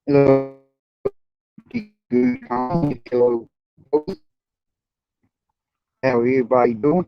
Hello, good Tom. Hello, how everybody doing?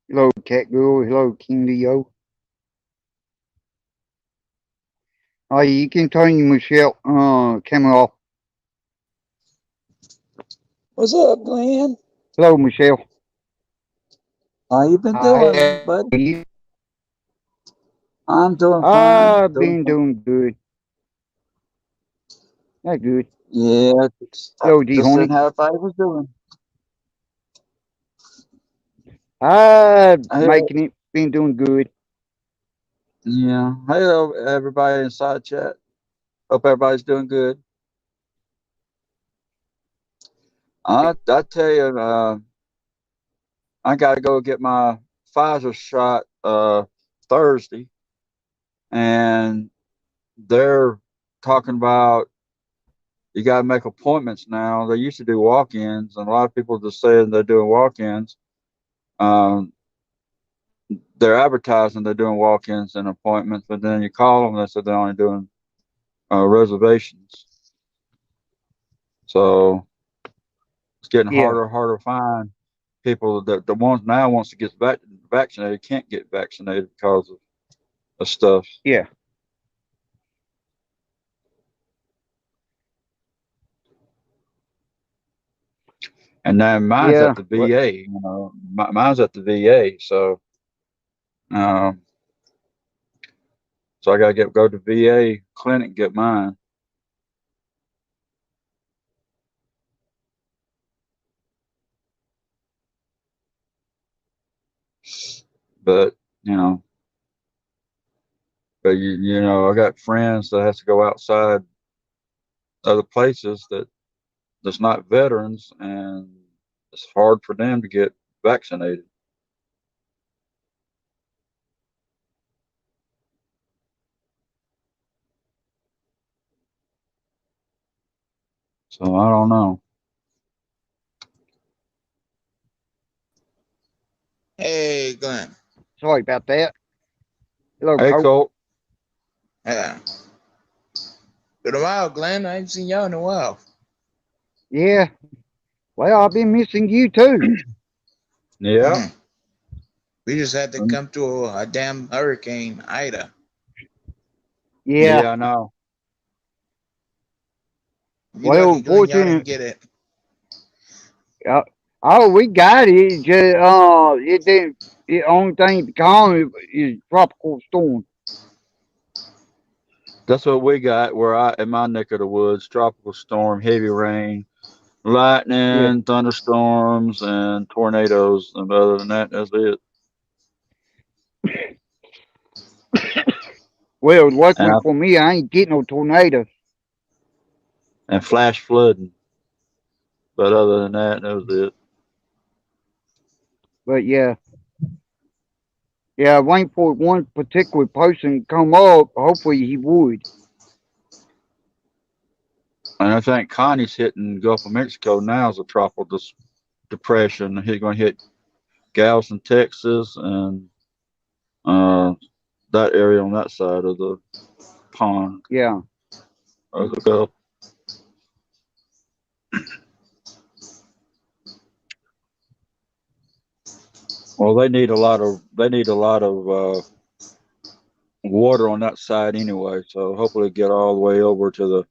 Hello, Cat Girl. Hello, King Leo. Oh, you can turn your Michelle camera off. What's up, Glenn? Hello, Michelle. How you been How doing, are bud? you? I'm doing fine. I've Doing been fine. doing good. Not good. Yeah, Hello, D just seeing Hornet. how everybody was doing. Hey, Making it. Been doing good. yeah. Hello, everybody in side chat. Hope everybody's doing good. I tell you, I got to go get my Pfizer shot Thursday, and they're talking about you got to make appointments now. They used to do walk-ins, and a lot of people just saying they're doing walk-ins. Um, they're advertising they're doing walk-ins and appointments, but then you call them, they said they're only doing reservations. So it's getting Yeah, harder and harder to find people that the ones now wants to get vaccinated can't get vaccinated because of stuff. yeah, And then mine's at yeah. the What? VA. Mine's at the VA. Um, so I gotta go to VA clinic and get mine. But you know, I got friends that has to go outside other places that's not veterans, and it's hard for them to get vaccinated. So I don't know. Hey, Glenn. Sorry about that. Hello, Hey, Colt. Colt. Yeah. Been a while, Glenn. I ain't seen y'all in a while. Yeah. Well, I've been missing you too. Yeah. We just had to come through a damn hurricane, Ida. Yeah. I know. You Well, lucky, Glenn, y'all didn't unfortunately, get it. oh, we got it. It just, it didn't. The only thing calm is tropical storm. That's what we got in my neck of the woods: tropical storm, heavy rain, lightning, thunderstorms, and tornadoes. And other than that, that's it. Well, luckily And, for me, I ain't getting no tornadoes. and flash flooding. But other than that was it. But yeah. Yeah, waiting for one particular person to come up. Hopefully he would. And I think Connie's hitting Gulf of Mexico now as a tropical depression. He's going to hit Galveston, Texas, and that area on that side of the pond Yeah. or the Gulf. Well, they need a lot of water on that side anyway. So hopefully get all the way over to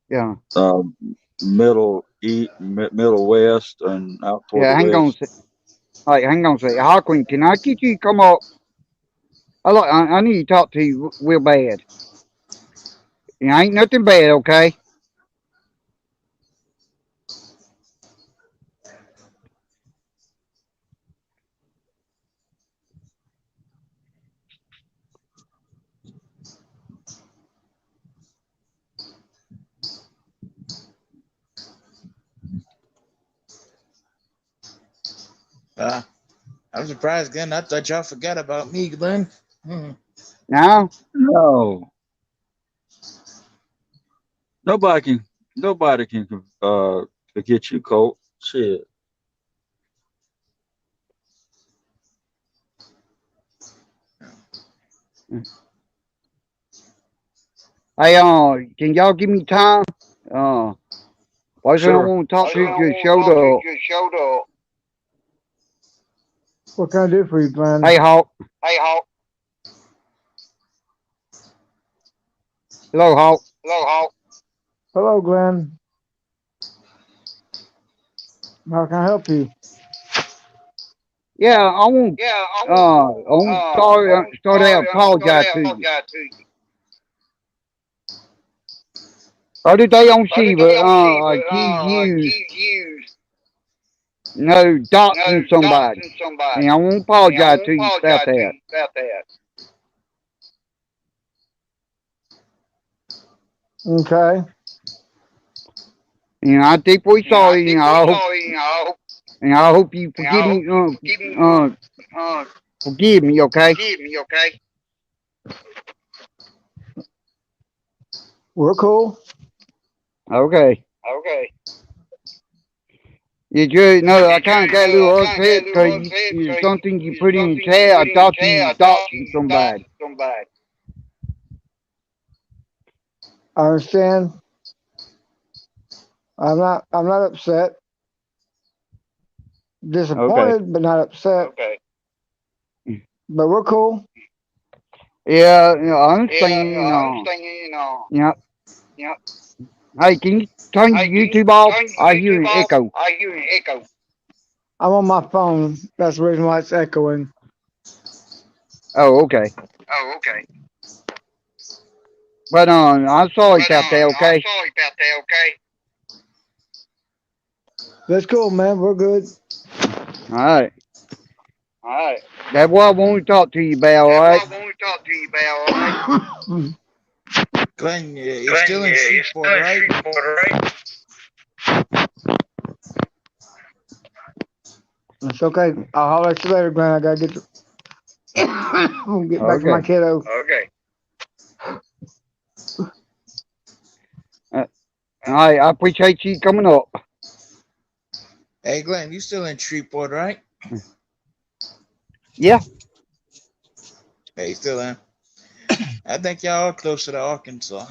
Yeah. the middle west and out toward Yeah, the hang on. west. Hang on a second. Hawkwind, can I get you to come up? I need to talk to you real bad. It ain't nothing bad, okay? I'm surprised, Glenn. I thought y'all forgot about me, Glenn. Now? No, nobody can forget you, Colt. Shit. Hey, can y'all give me time? Person I Sure. want to talk to just showed up. What can I do for you, Glenn? Hey, Hawk. Hello, Hawk. Hello, Glenn. How can I help you? Yeah, I want, start out apologize to you. Other day on Shiva, accused you, doxing somebody. And I want to apologize to you about that. Okay. And I deeply sorry, and I hope you forgive me, forgive me, okay? We're cool. Okay. You just know I kind of got a little upset because something you put in the chat. I thought you was doxing somebody. I understand. I'm not upset. Disappointed, but not upset. But we're cool. Yeah, I understand. Yeah. Hey, can you turn your YouTube off? I hear an echo. I'm on my phone. That's the reason why it's echoing. Oh, okay. But I'm sorry about that. Okay. That's cool, man. We're good. All right. That's what I want to talk to you about, all right? Glenn, you're still in Shreveport, right? It's okay. I'll holler at you later, Glenn. I gotta get back to my Okay. kiddo. All right, I appreciate you coming up. Hey, Glenn, you still in Shreveport, right? Yeah. Hey, still in. I think y'all are closer to Arkansas.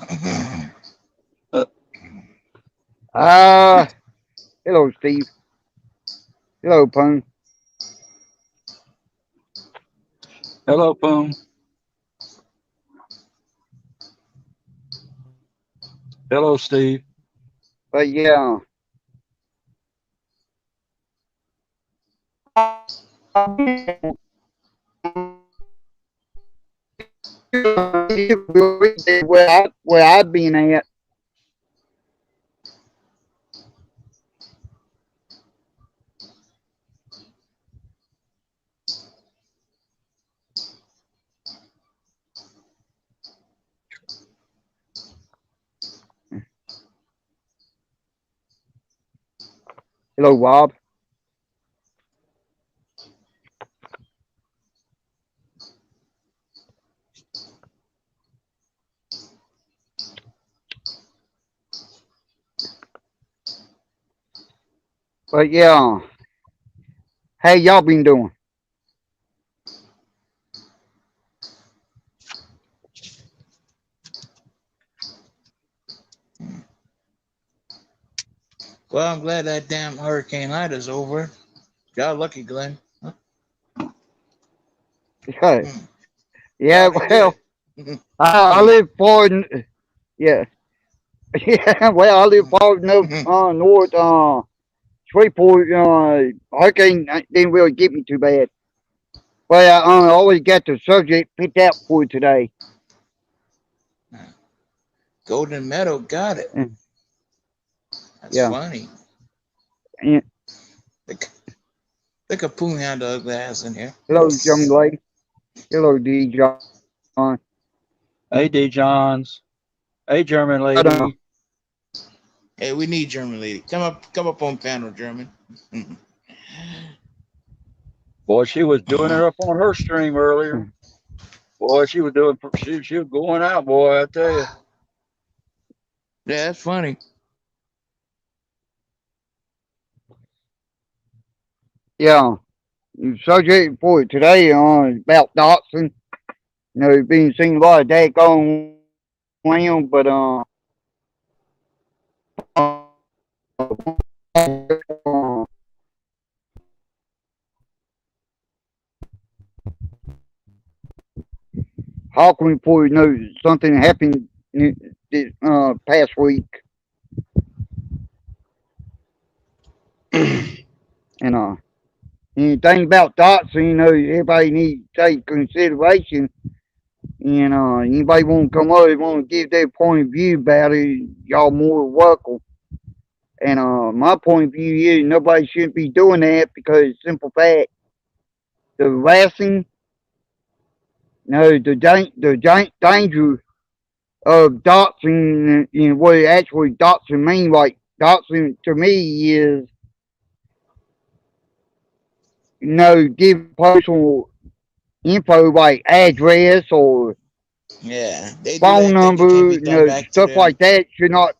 Hello, Steve. Hello, Poon. Hello, Boom. Hello, Steve. But yeah. Where I've been at. Hello, Rob. But yeah. How y'all been doing? Well, I'm glad that damn Hurricane Ida's over. Y'all lucky, Glenn. Yeah, Y'all did well, good. I live far. Yeah, yeah. Well, I live far enough north. Shreveport. Hurricane didn't really get me too bad. But I always got the subject picked out for today. Golden Meadow got it. That's Yeah. funny. Yeah. Look at Poon had the ugly ass in here. Hello, young lady. Hello, D. John. Hey, D. Johns. Hey, German But, lady. Hey, we need German lady. Come up on panel, German. Boy, she was doing it up on her stream earlier. Boy, she was doing. She was going out, boy. I tell you. Yeah, that's funny. yeah. The subject for today is about Dotson. You know, being seen a lot of that going around, but Hawkwind for you know something happened this past week, and anything about Dotson, you know, everybody needs to take consideration. And anybody want to come up, want to give their point of view about it, y'all more welcome. And my point of view is nobody shouldn't be doing that because simple fact, the harassing, no, the danger of doxing, you know, what it actually doxing mean. Like doxing to me is, you know, give personal info like address or Yeah, they do phone that. Think it can number, be you done know, back to stuff them. like that should not.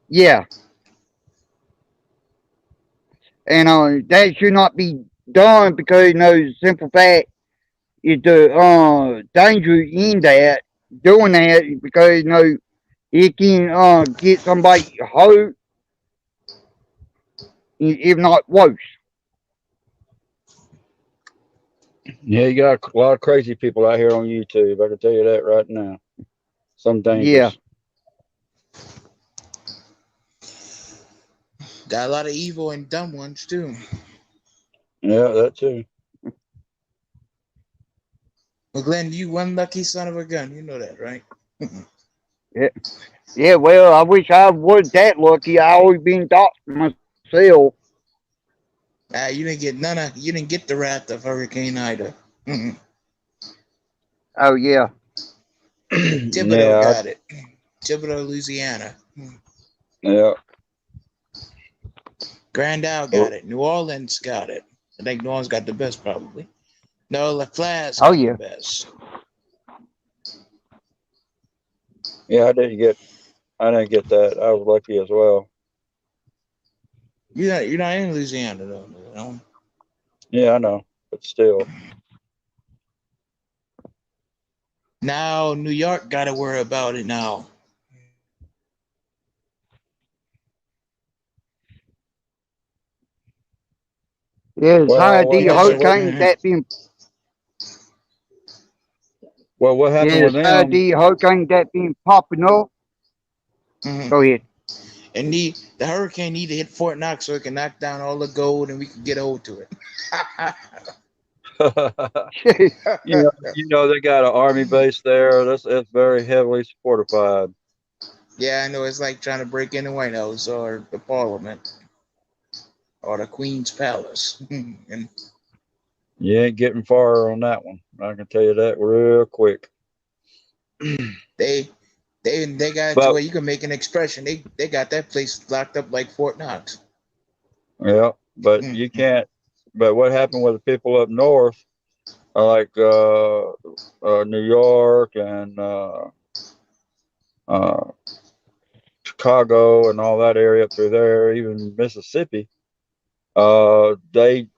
Yeah, and that should not be done because you know, the simple fact is the danger in that doing that because you know it can get somebody hurt, if not worse. Yeah, you got a lot of crazy people out here on YouTube. I can tell you that right now. Some Yeah, dangerous. Got a lot of evil and dumb ones too. Yeah, that too. But Glenn, you one lucky son of a gun. You know that, right? yeah, yeah. Well, I wish I was that lucky. I always been doxed myself. You didn't get you didn't get the wrath of Hurricane Ida. Oh yeah. Thibodeau Yeah, got it. Thibodeau, Louisiana. yeah. Grand Isle got it. New Orleans got it. I think New Orleans got the best, probably. No, LaFlash Oh got the yeah. best. Yeah, I didn't get that. I was lucky as well. You're not in Louisiana though. You know? Yeah, I know, but still. Now New York got to worry about it now. Yes, Well, what the Because happened of with hurricane that been what happened with yes, them? the hurricane that been popping up. Mhm. Go ahead. And the hurricane need to hit Fort Knox so it can knock down all the gold and we can get hold to it. You know they got an army base there. It's very heavily fortified. Yeah, I know it's like trying to break in the White House or the Parliament or the Queen's Palace. And You ain't getting far on that one. I can tell you that real quick. they they got it to But where you can make an expression. They got that place locked up like Fort Knox. yeah, but Mm. you can't. But what happened with the people up north, like New York and uh, Chicago and all that area up through there, even Mississippi? Uh, they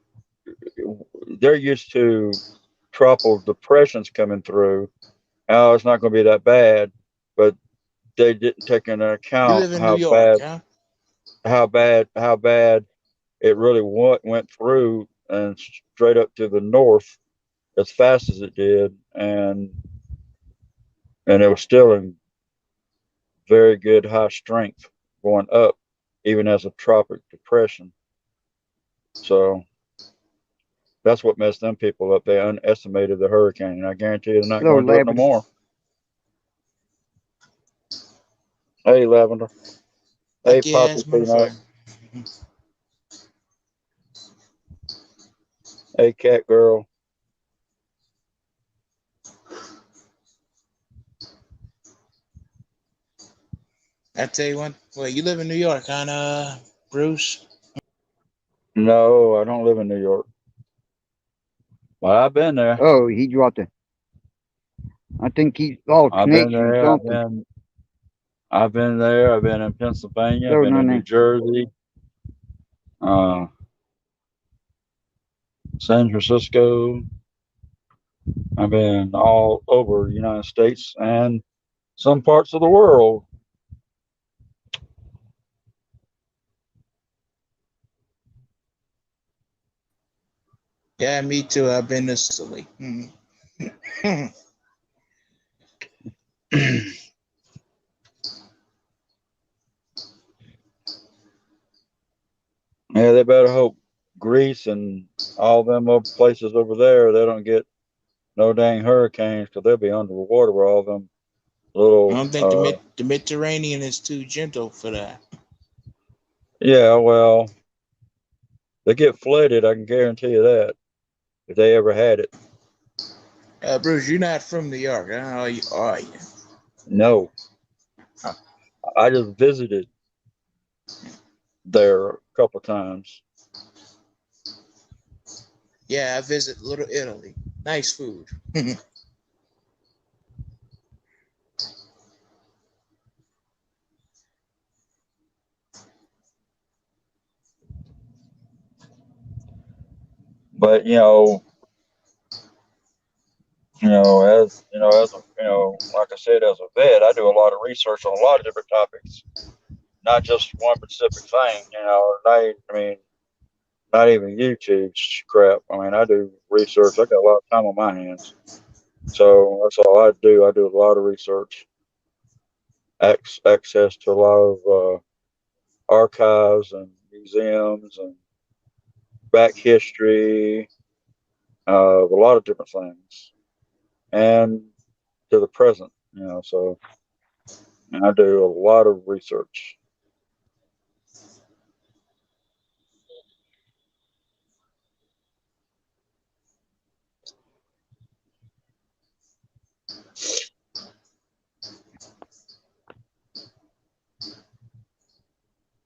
they're used to tropical depressions coming through. Oh, it's not going to be that bad, but they didn't take into You account live in New York, huh? how bad it really went through and straight up to the north as fast as it did, and it was still in very good high strength going up, even as a tropic depression. So that's what messed them people up. They underestimated the hurricane, and I guarantee you they're not Hello, going to do it no Lavender. more. Hey, Lavender. Hey, Lucky Poppy ass Peanut. motherfucker. Hey, Cat Girl. I tell you what. Well, you live in New York, huh, Bruce? No, I don't live in New York. Well, I've been there. Oh, he dropped it. I think he lost I've been connection or there. something. I've been there. I've been in Pennsylvania. I've So been no, in no. New Jersey, uh, San Francisco. I've been all over the United States and some parts of the world. Yeah, me too. I've been to Sicily. Yeah, they better hope Greece and all them other places over there they don't get no dang hurricanes because they'll be underwater with all them I little. don't think the Mediterranean is too gentle for that. Yeah, well, they get flooded. I can guarantee you that if they ever had it. Bruce, you're not from New York, huh? Are you? No, I I just visited there a couple times. Yeah, I visit Little Italy. Nice food. But as like I said, as a vet, I do a lot of research on a lot of different topics, not just one specific thing. I mean, not even YouTube crap. I mean, I do research. I got a lot of time on my hands, so that's all I do. I do a lot of research, access to a lot of archives and museums and back history, a lot of different things, and to the present. So and I do a lot of research.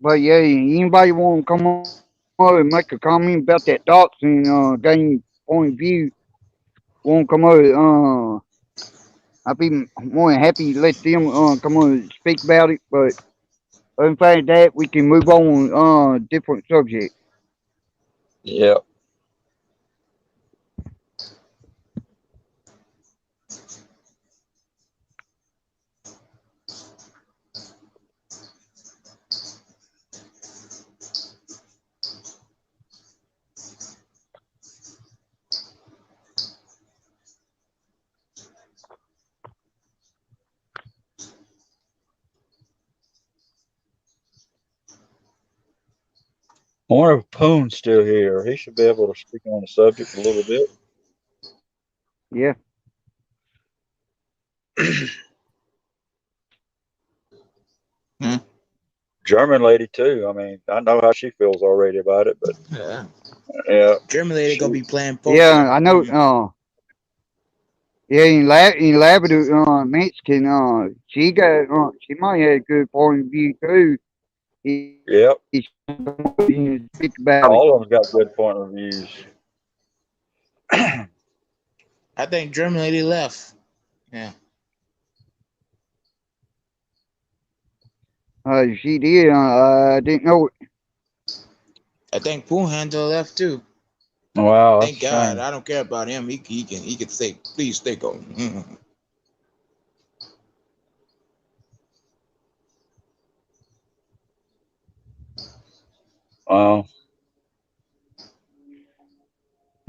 But yeah, anybody want to come on and make a comment about that dachshund game point of view? Want to come over? I'd be more than happy to let them come on and speak about it. But other than that, we can move on different subject. Yeah. I wonder if Poon's still here. He should be able to speak on the subject a little bit. Yeah. German lady too. I mean, I know how she feels already about it, but Yeah. yeah, German lady gonna she, be playing poker. Yeah, I know. Yeah, in Labrador, Mexican, she might have a good point of view too. yep. She speak about it. All of them got good point of views. I think German lady left. Yeah. She did. I didn't know it. I think Poon Handler left too. Wow, that's Thank a God. shame. I don't care about him. He can stay. Please stay going. How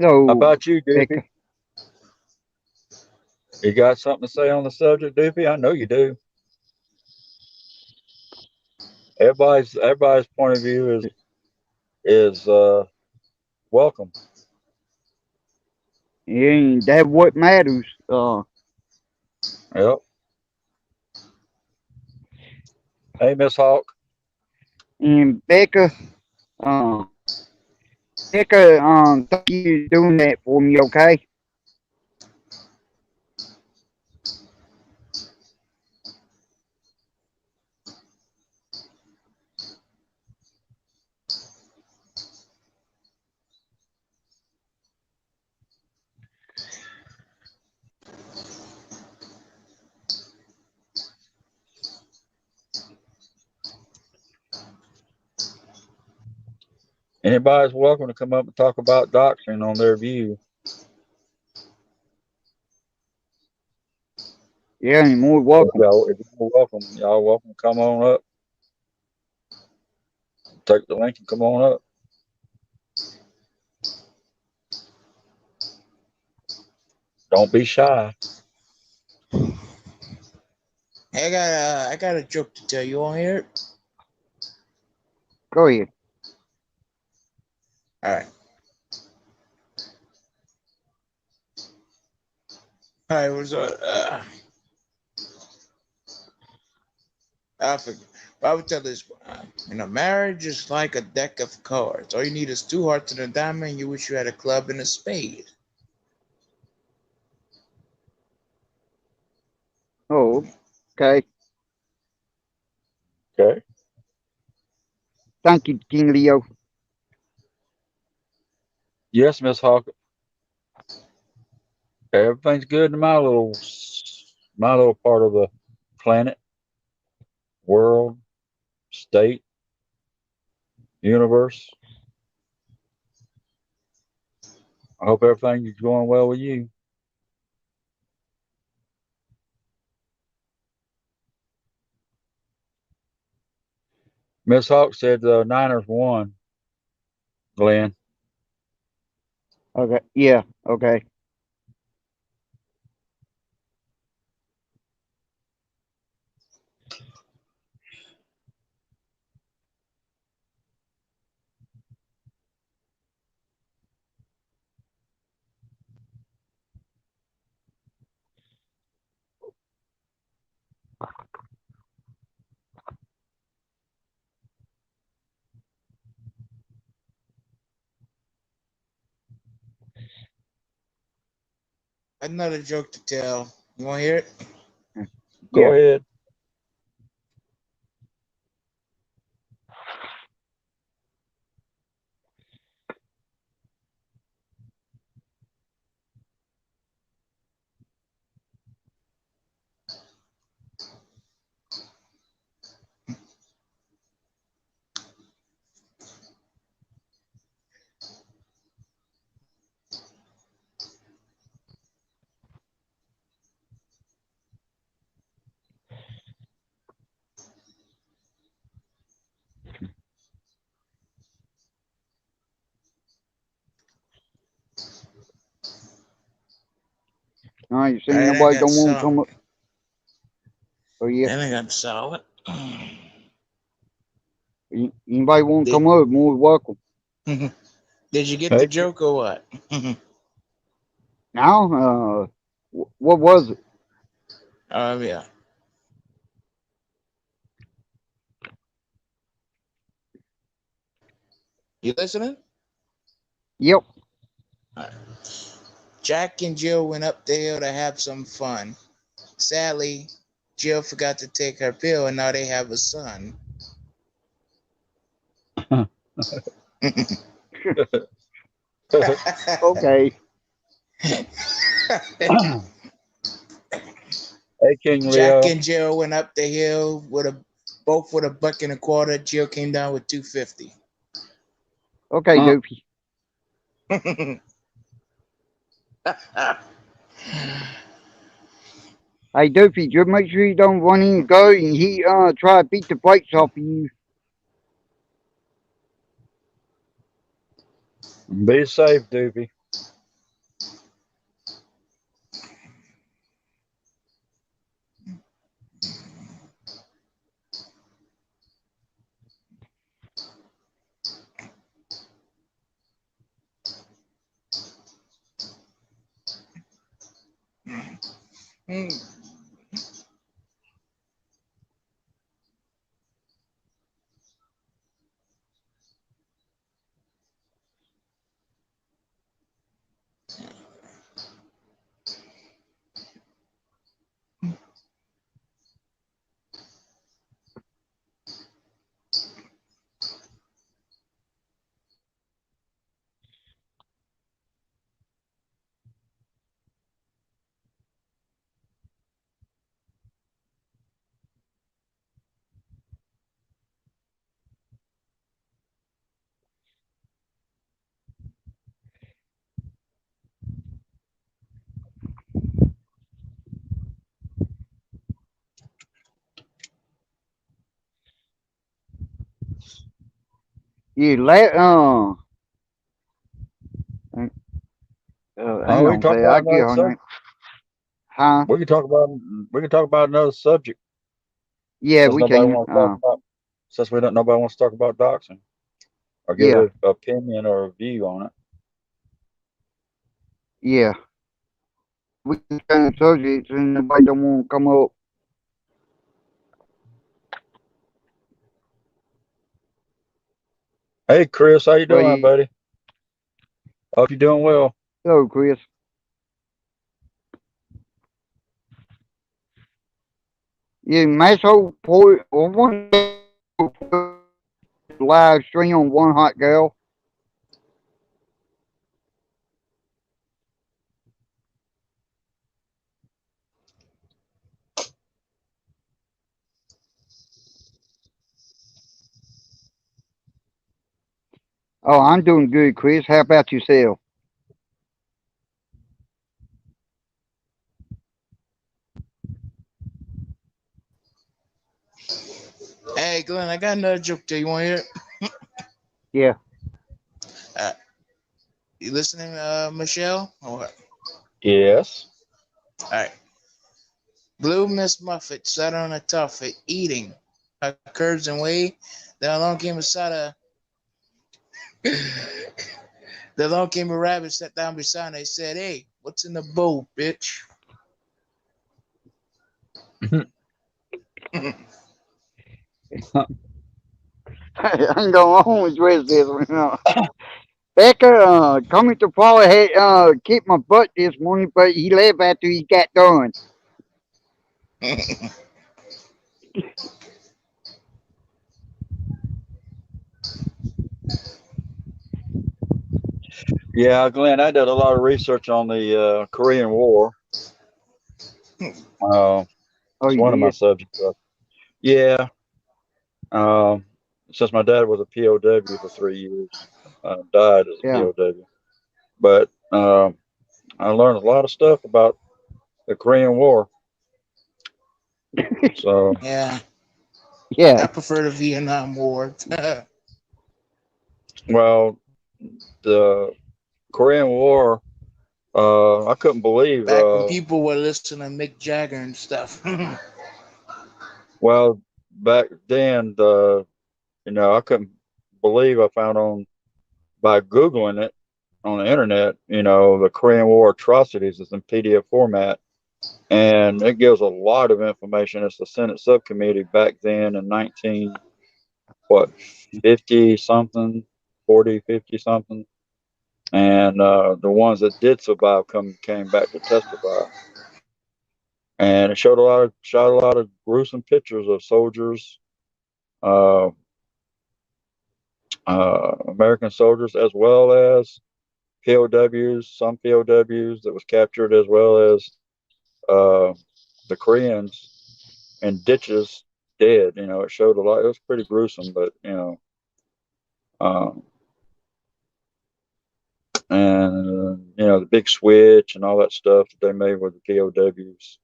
So, about you, Doopy? Becca, You got something to say on the subject, Doopy? I know you do. Everybody's point of view is welcome. and that what matters. Yep. Hey, Miss Hawk. And uh, thank you for doing that for me. Okay. Anybody's welcome to come up and talk about doctrine on their view. Yeah, you're more welcome. If you're welcome, y'all welcome to come on up. Take the link and come on up. Don't be shy. I got a joke to tell you. Want to hear it? Go ahead. All right. All right. What's I forget. I would tell this. Marriage is like a deck of cards. All you need is two hearts and a diamond. You wish you had a club and a spade. Oh, okay. Okay. Thank you, King Leo. Yes, Miss Hawk. Everything's good in my little part of the planet, world, state, universe. I hope everything is going well with you. Miss Hawk said the Niners won, Glenn. Okay. Yeah. Okay. Another joke to tell. You want to hear it? Go Yeah. ahead. I ain't seen All right, I nobody got don't want to come some. up. Oh yeah. Then I got solid. Anybody want to Did, come up? More than welcome. did you get the Hey, joke or what? Now, what was it? Yeah. You listening? Yep. Jack and Jill went up the hill to have some fun. Sadly, Jill forgot to take her pill, and now they have a son. Okay. hey, King Jack Leo. and Jill went up the hill with both with $1.25. Jill came down with $2.50. Okay, Uh, Doofy. Hey, Doofy, just make sure you don't run in and go and he try to beat the brakes off of you. Be safe, Doopy. Yeah, hang We can on, talk say I about get another her name. subject. Huh? We can talk about. We can talk about another subject Yeah, since we nobody can. wants to talk about. Since we don't, nobody wants to talk about doxing or give Yeah, an opinion or a view on it. yeah. We can change subjects and nobody don't want to come up. Hey, Chris, how you Well, doing, buddy? Hope you're doing well. hello, Chris. Yeah, Maso point or one live stream on One Hot Girl. Oh, I'm doing good, Chris. How about yourself? Hey, Glenn, I got another joke there. You want to hear it? Yeah. Uh, you listening, Michelle? Or what? Yes. All right. Blue Miss Muffet sat on a tuffet eating her curds and whey. Then along came a side of. Then along came a rabbit, sat down beside her. He said, "Hey, what's in the bowl, bitch?" I'm going home with dress this one. Becca, coming to Paul had kicked my butt this morning, but he left after he got done. Yeah, Glenn, I did a lot of research on the Korean War. Uh, Oh, it's you one of my did? subjects. Yeah, um, since my dad was a POW for 3 years, died as a Yeah. POW. But I learned a lot of stuff about the Korean War. So, Yeah, Yeah. I prefer the Vietnam War. well, the Korean War I couldn't believe. Back when people were listening to Mick Jagger and stuff. Well, back then, I couldn't believe I found on by Googling it on the internet, the Korean War atrocities is in PDF format, and it gives a lot of information. It's the Senate subcommittee back then in 50 something, 40, 50 something, and the ones that did survive came back to testify, and it showed a lot of gruesome pictures of soldiers. Uh, American soldiers as well as POWs, some POWs that was captured, as well as uh, the Koreans in ditches dead. It showed a lot. It was pretty gruesome, but um, and the big switch and all that stuff that they made with the POWs,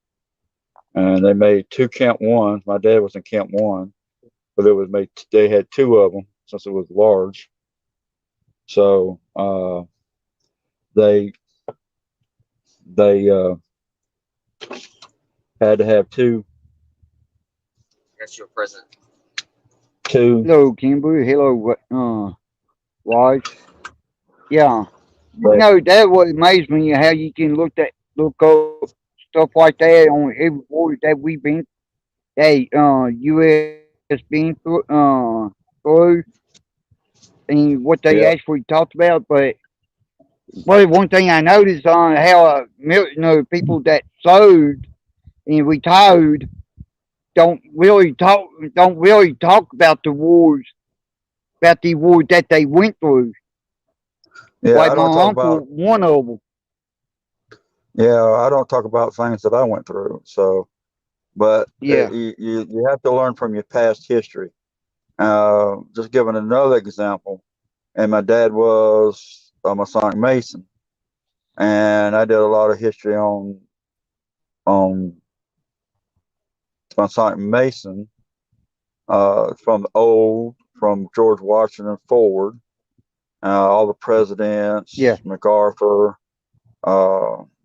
and they made 2 Camp Ones. My dad was in Camp One, but they had 2 of them since it was large. So they had to have 2. Yes, your present. 2. Hello, Kimberly. Hello, Wise. Yeah. But, That what amazed me, how you can look up stuff like that on every war that we've been, U.S. been through, and what they yeah, actually talked about. But one thing I noticed on how people that served and retired don't really talk about the wars that they went through. yeah. Like I my don't talk uncle, about one of them. yeah. I don't talk about things that I went through. So, but Yeah. you have to learn from your past history. Just giving another example, and my dad was a Masonic Mason, and I did a lot of history on Masonic Mason, from George Washington forward, all the presidents, Yeah. MacArthur,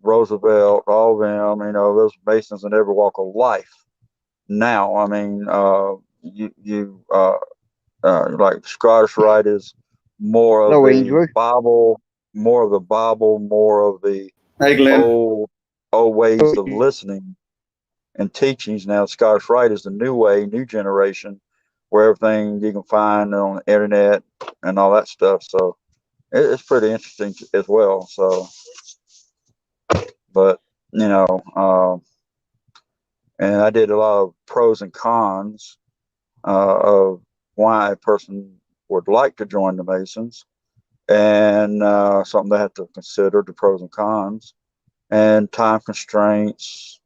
Roosevelt, all of them, those Masons in every walk of life. Now, I mean, like Scottish Rite is more of Hello, the Andrew. Bible, more of the Hey, Glenn. old ways of listening and teachings. Now, Scottish Rite is the new way, new generation, where everything you can find on the internet and all that stuff. So it's pretty interesting as well. So, but and I did a lot of pros and cons of why a person would like to join the Masons, and something they have to consider, the pros and cons, and time constraints,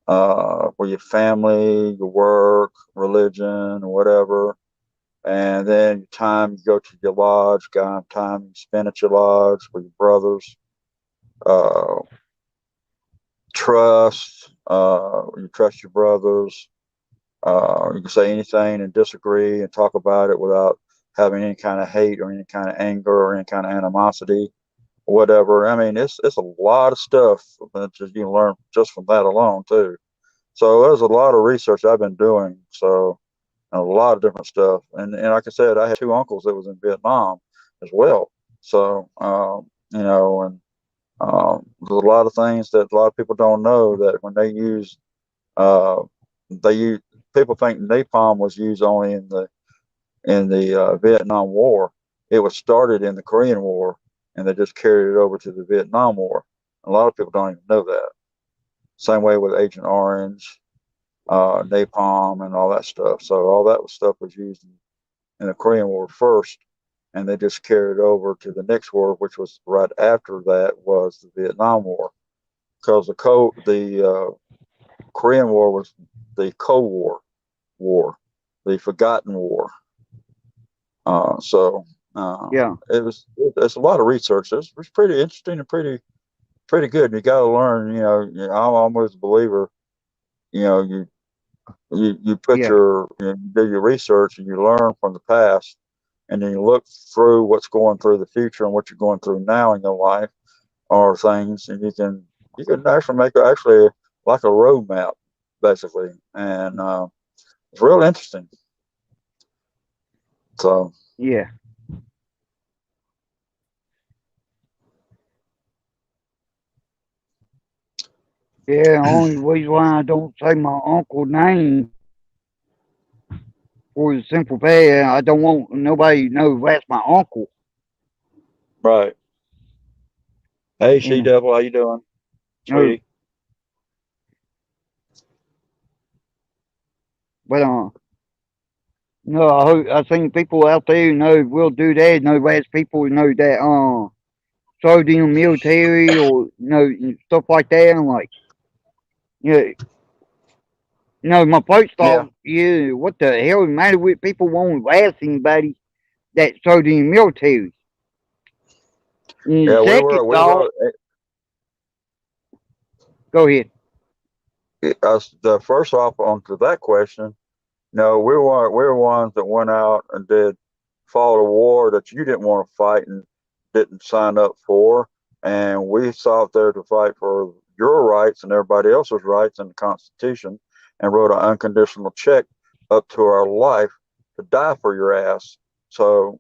for your family, your work, religion, or whatever. And then your time you go to your lodge, time you spend at your lodge with your brothers, uh, trust, you trust your brothers. You can say anything and disagree and talk about it without having any kind of hate or any kind of anger or any kind of animosity or whatever. I mean, it's a lot of stuff that you can learn just from that alone too. So there's a lot of research I've been doing. So a lot of different stuff. And like I said, I had 2 uncles that was in Vietnam as well. So and there's a lot of things that a lot of people don't know, that when uh, they use people think napalm was used only in the Vietnam War. It was started in the Korean War, and they just carried it over to the Vietnam War. A lot of people don't even know that. Same way with Agent Orange, napalm, and all that stuff. So all that stuff was used in the Korean War first, and they just carried it over to the next war, which was right after that, was the Vietnam War, because the Korean War was the Cold War, the Forgotten War. Yeah. It's a lot of research. It's pretty interesting and pretty good. You got to learn. I'm almost a believer. You put Yeah. you do your research and you learn from the past, and then you look through what's going through the future and what you're going through now in your life, or things, and you can actually make actually like a road map basically, and it's real interesting. So Yeah. Yeah, only reason why I don't say my uncle name for the simple fact I don't want nobody to know that's my uncle. right. Hey, She Yeah. Devil, how you doing, No, sweetie? but no, I seen people out there you know will do that. You know, there's people you know that served in the military or you know and stuff like that. And like, yeah, you know, my first Yeah, thought, yeah, what the hell is the matter with people won't last anybody that served in the military? And the yeah. second We thought, were. go ahead. Us the first off onto that question. No, we were ones that went out and did fought a war that you didn't want to fight and didn't sign up for, and we sought there to fight for your rights and everybody else's rights in the Constitution, and wrote an unconditional check up to our life to die for your ass. So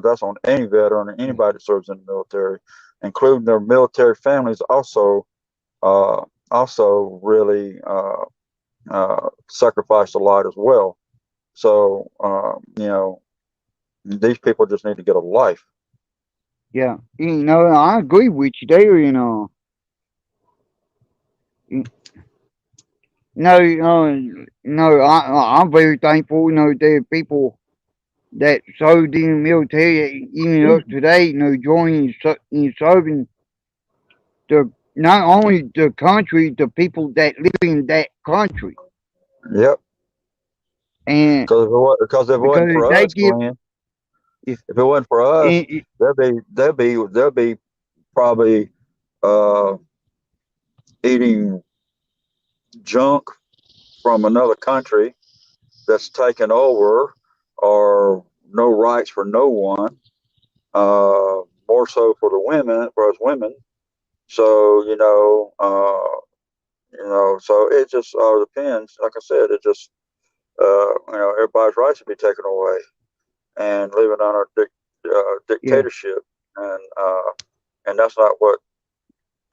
that's on any veteran or anybody that serves in the military, including their military families. Uh, also really sacrificed a lot as well. So, these people just need to get a life. Yeah, you know, I agree with you there. You know, you no, I'm very thankful. You know, there are people that served in the military, even up today. You know, joining in serving the not only the country, the people that live in that country, Yep. and Because if it wasn't because for they us, give, Glenn, yeah, if it wasn't for us, and, they'll be probably uh, eating junk from another country that's taken over, or no rights for no one. More so for the women, for us women. So so it just all depends. Like I said, it just everybody's rights to be taken away and living under yeah, dictatorship, and that's not what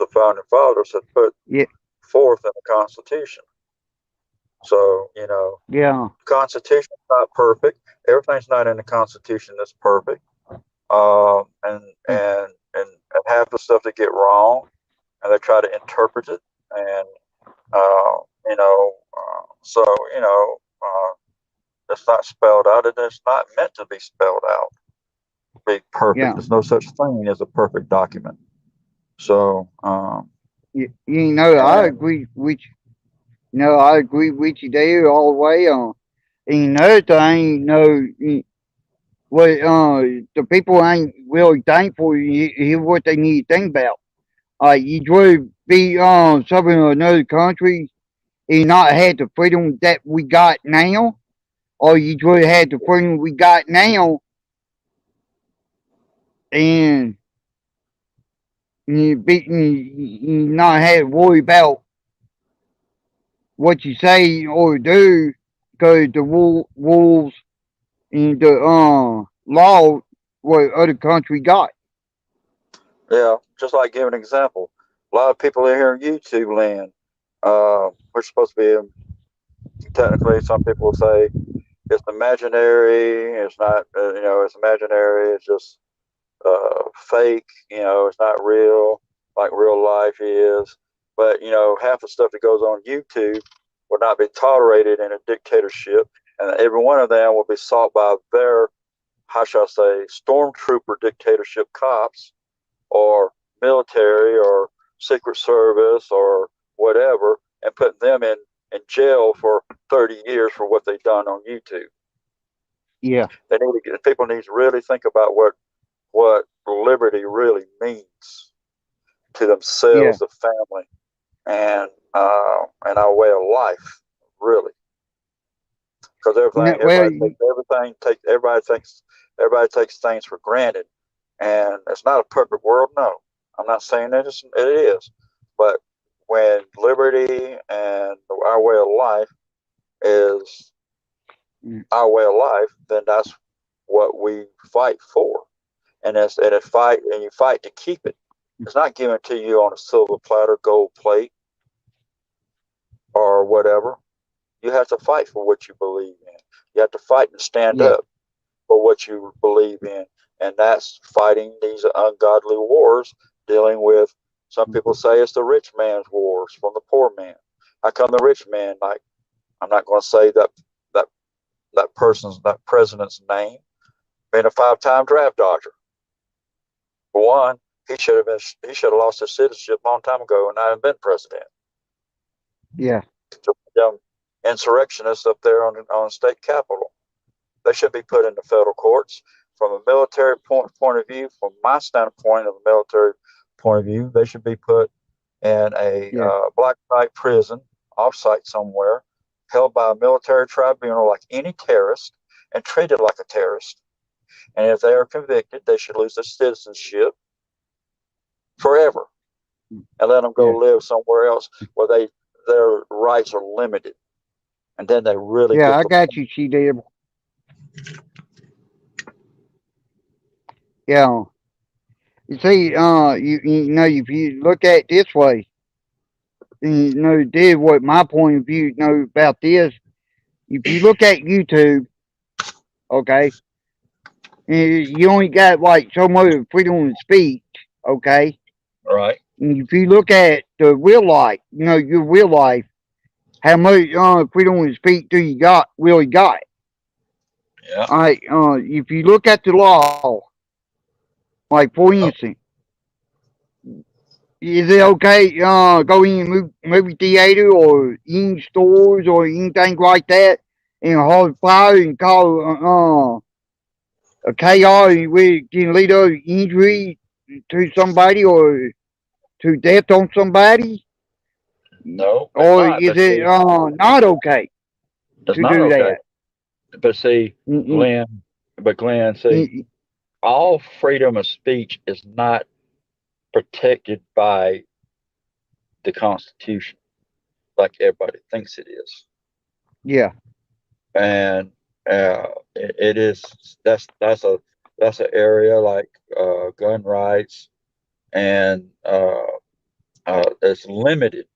the founding fathers had put yeah, forth in the Constitution. So yeah, the Constitution's not perfect. Everything's not in the Constitution that's perfect, and yeah, and half the stuff they get wrong, and they try to interpret it, and uh, so it's not spelled out, and it's not meant to be spelled out. Be perfect. yeah. There's no such thing as a perfect document. So, You know, I and agree with you. No, I agree with you there all the way on. And another thing, what the people ain't really thankful. Hear what they need to think about. You'd rather be serving in another country and not had the freedom that we got now, or you'd rather had the freedom we got now and you not had to worry about what you say or do because the rules and the law what other country got. yeah, just like give an example. A lot of people in here in YouTube land, we're supposed to be technically. Some people say it's imaginary. It's not. It's imaginary. It's just fake. It's not real like real life is. But half the stuff that goes on YouTube will not be tolerated in a dictatorship, and every one of them will be sought by their, how shall I say, stormtrooper dictatorship cops, or military, or secret service, or whatever, and putting them in jail for 30 years for what they've done on YouTube. Yeah, People need to really think about what liberty really means to yeah. themselves, the family, and our way of life, really. Because Well, everybody takes things for granted, and it's not a perfect world, no. I'm not saying that it is, but when liberty and our way of life is Mm. our way of life, then that's what we fight for, and you fight to keep it. It's not given to you on a silver platter, gold plate, or whatever. You have to fight for what you believe in. You have to fight and stand Yeah. up for what you believe in, and that's fighting these ungodly wars, dealing with. Some people say it's the rich man's wars from the poor man. How come the rich man, like, I'm not going to say that that president's name, being a 5-time draft dodger. For one, he should have lost his citizenship a long time ago and not have been president. Yeah. Them insurrectionists up there on state capitol, they should be put into federal courts. From a military point of view, from my standpoint of a military point of view, they should be put in a Yeah. black site prison off-site somewhere, held by a military tribunal like any terrorist, and treated like a terrorist. And if they are convicted, they should lose their citizenship forever and let them go Yeah. live somewhere else where their rights are limited. And then they really Yeah, get I the got you, C-Dib. Yeah. You see, you know, if you look at it this way, you know, did what my point of view, you know, about this. If you look at YouTube, okay, you only got like so much freedom of speech, okay. right. And if you look at the real life, you know, your real life, how much freedom of speech do you really got? Yeah. All right, if you look at the law, like for instance, is it okay go in movie theater or in stores or anything like that and hold fire and call a chaos which can lead to injury to somebody or to death on somebody? No, it's Or not. is But it see, not okay it's to not do okay. that? But see, Mm-mm, Glenn, see, mm, all freedom of speech is not protected by the Constitution like everybody thinks it is. yeah, And it is that's an area like gun rights, and it's limited,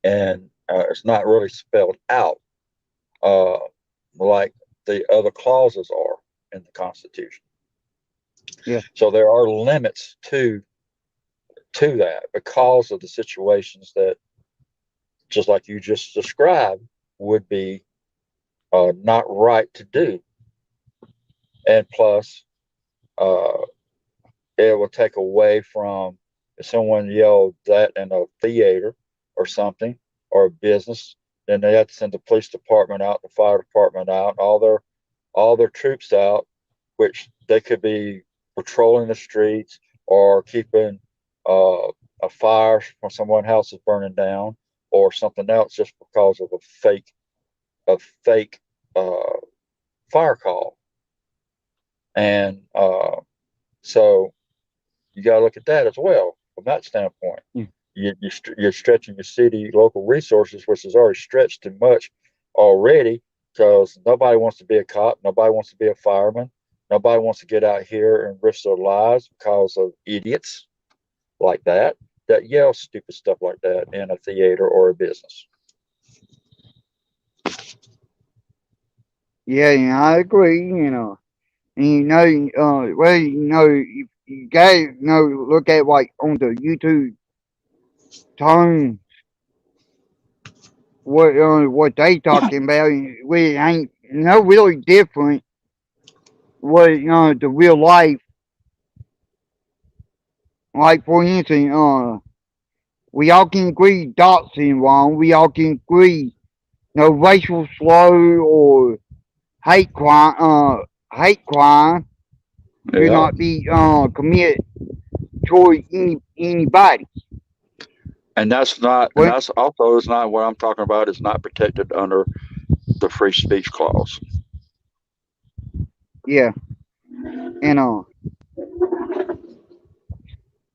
and it's not really spelled out uh, like the other clauses are in the Constitution. yeah, So there are limits to that because of the situations that, just like you just described, would be not right to do. And plus, uh, it will take away from, if someone yelled that in a theater or something, or a business, then they have to send the police department out, the fire department out, all their troops out, which they could be patrolling the streets or keeping uh, a fire from someone else is burning down or something else, just because of a fake uh, fire call. And so you got to look at that as well from that standpoint. mm, You're stretching your city local resources, which is already stretched too much already, because nobody wants to be a cop, nobody wants to be a fireman, nobody wants to get out here and risk their lives because of idiots like that yell stupid stuff like that in a theater or a business. yeah, I agree, you know. And you know, well, you know, you gotta, you know, look at like on the YouTube tone what they talking about. We ain't no really different. What the real life, like for instance, we all can agree Dotson wrong. We all can agree no racial slur or hate crime should Yeah. not be committed toward anybody. And But that's also is not what I'm talking about. It's not protected under the free speech clause. yeah,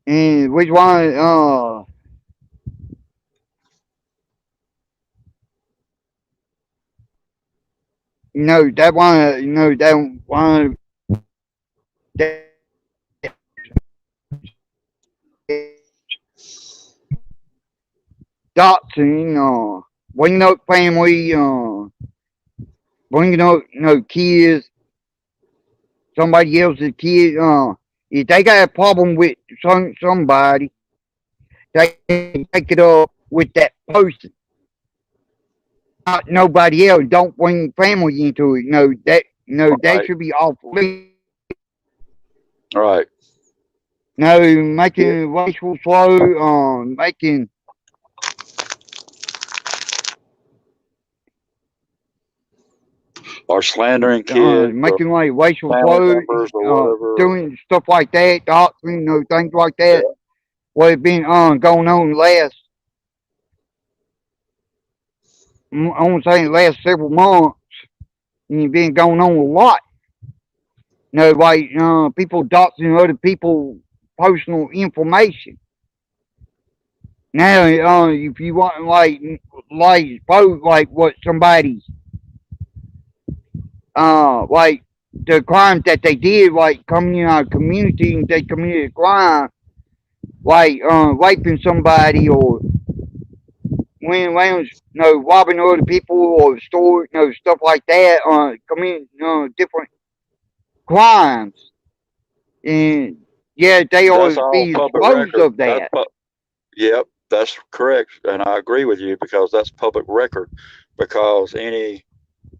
and And which one? No, that one. No, that one. That, Dotson. Bringing up family. Bringing up kids. Somebody else's kid. If they got a problem with somebody, they take it up with that person. Not nobody else. Don't bring family into it. That Right. should be off limits. Right. No, making racial slow, making Or slandering kids or making like racial family slow, members or whatever. doing stuff like that, doctrine, things like Yeah. that. What has been going on last, I won't say last several months, and been going on a lot. Like people doxing other people personal information. Now, if you want like what somebody, like the crimes that they did, like coming in our community and they committed a crime, like raping somebody or when around, robbing other people or store, stuff like that, committing different crimes, and yeah, they That's ought to all be public exposed record. of that. Yep, that's correct, and I agree with you because that's public record. Because any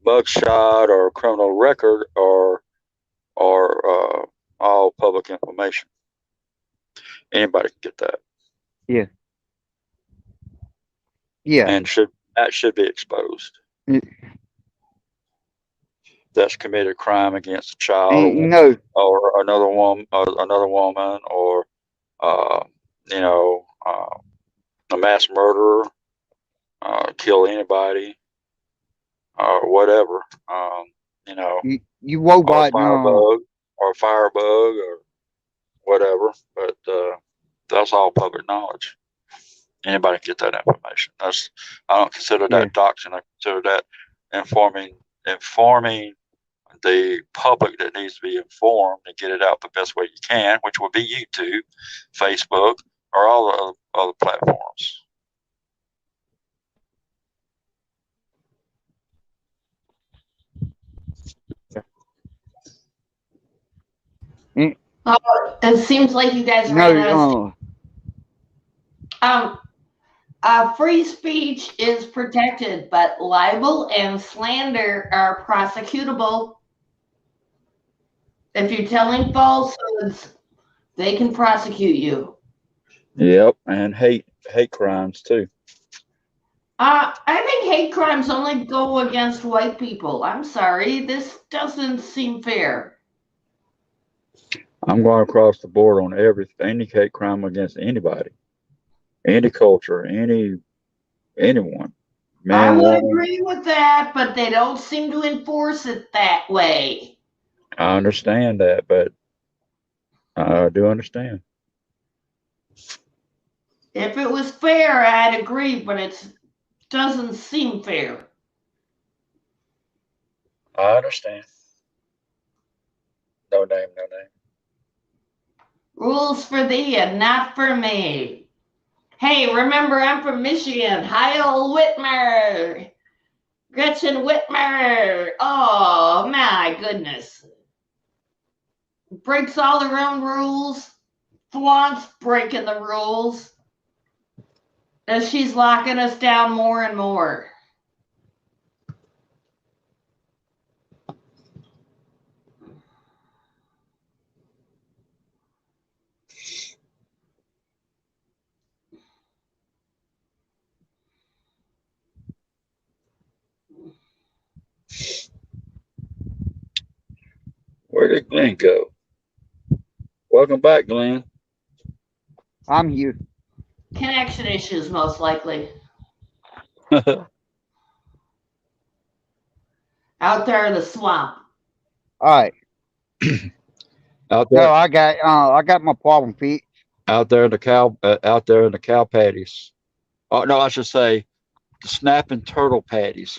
mugshot or criminal record are all public information. Anybody can get that, Yeah, yeah. and should be exposed. Mm. That's committed crime against a child And, or another woman, or you know, a mass murderer, kill anybody, or whatever. You know, you or a robot, firebug, or whatever. But that's all public knowledge. Anybody can get that information. I don't consider Yeah. that doctrine. I consider that informing the public that needs to be informed and get it out the best way you can, which would be YouTube, Facebook, or all the other platforms. Oh, it seems like you guys ran out of free speech is protected, but libel and slander are prosecutable. If you're telling falsehoods, they can prosecute you. Yep, and hate crimes too. I think hate crimes only go against white people. I'm sorry, this doesn't seem fair. I'm going across the board on any hate crime against anybody, any culture, anyone. I would agree with that, but they don't seem to enforce it that way. I understand that, but I do understand. If it was fair, I'd agree, but it doesn't seem fair. I understand. No name. Rules for thee and not for me. Hey, remember, I'm from Michigan. Heil Whitmer. Gretchen Whitmer. Oh, my goodness. Breaks all her own rules. Flaunts breaking the rules. And she's locking us down more and more. Where did Glenn go? Welcome back, Glenn. I'm here. Connection issues, most likely. Out there in the swamp. All right. Out No, there. I got my problem fixed. out there in the cow patties. Oh no, I should say the snapping turtle patties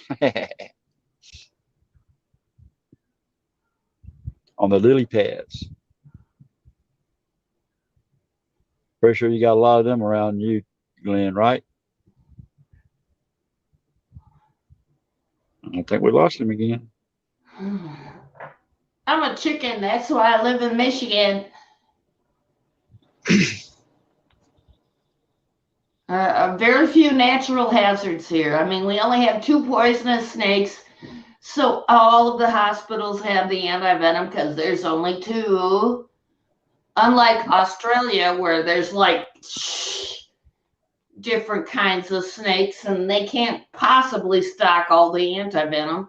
on the lily pads. Pretty sure you got a lot of them around you, Glenn, right? I think we lost him again. I'm a chicken. That's why I live in Michigan. Very few natural hazards here. I mean, we only have 2 poisonous snakes. So all of the hospitals have the antivenom because there's only 2. Unlike Australia, where there's like different kinds of snakes and they can't possibly stock all the antivenom.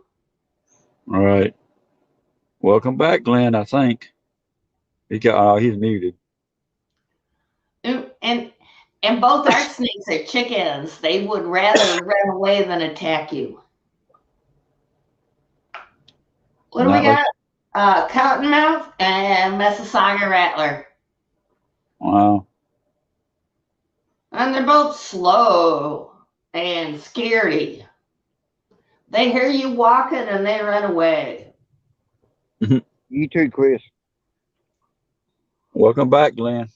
All right. Welcome back, Glenn, I think. He's muted. And both our snakes are chickens. They would rather run away than attack you. What do we got? Cottonmouth and Mississauga Rattler. Wow. And they're both slow and scary. They hear you walking and they run away. You too, Chris. Welcome back, Glenn.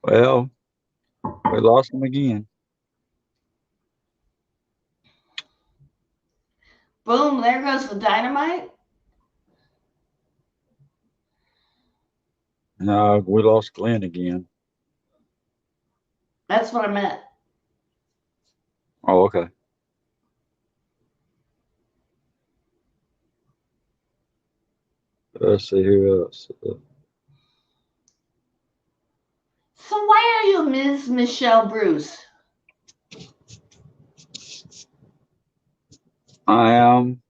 Well, we lost him again. Boom, there goes the dynamite. No, we lost Glenn again. That's what I meant. Oh, okay. Let's see who else. So why are you Ms. Michelle Bruce? I am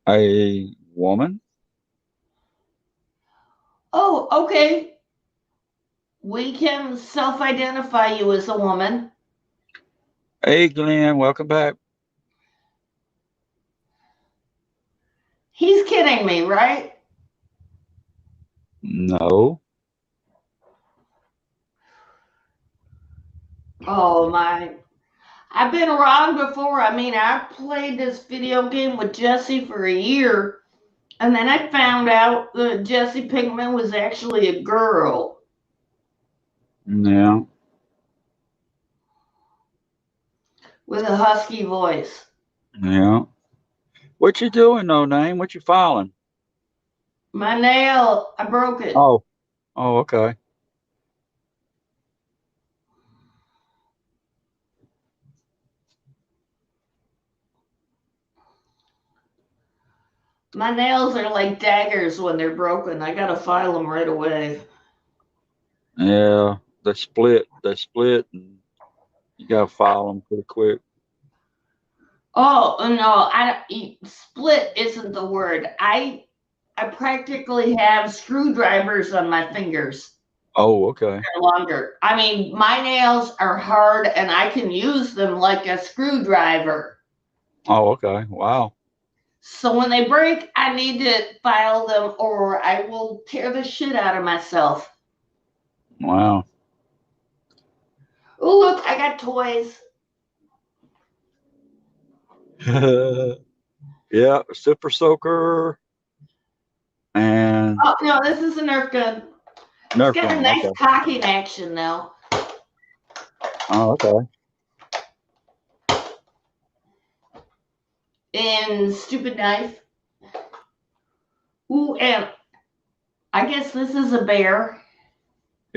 a woman. Oh, okay. We can self-identify you as a woman. Hey, Glenn, welcome back. He's kidding me, right? No. Oh my. I've been wrong before. I mean, I played this video game with Jesse for a year, and then I found out that Jesse Pinkman was actually a girl. Yeah. With a husky voice. Yeah. What you doing, No Name? What you filing? My nail, I broke it. Oh, okay. My nails are like daggers when they're broken. I gotta file them right away. Yeah, they split, and you gotta file them pretty quick. Oh no, split isn't the word. I practically have screwdrivers on my fingers. Oh, okay. They're longer. I mean, my nails are hard and I can use them like a screwdriver. Oh, okay. Wow. So when they break, I need to file them or I will tear the shit out of myself. Wow. Oh, look, I got toys. Yeah, Super Soaker and Oh, no, this is a Nerf gun. Nerf It's got gun. a nice Okay. cocking action though. Oh, okay. And stupid knife. Ooh, and I guess this is a bear.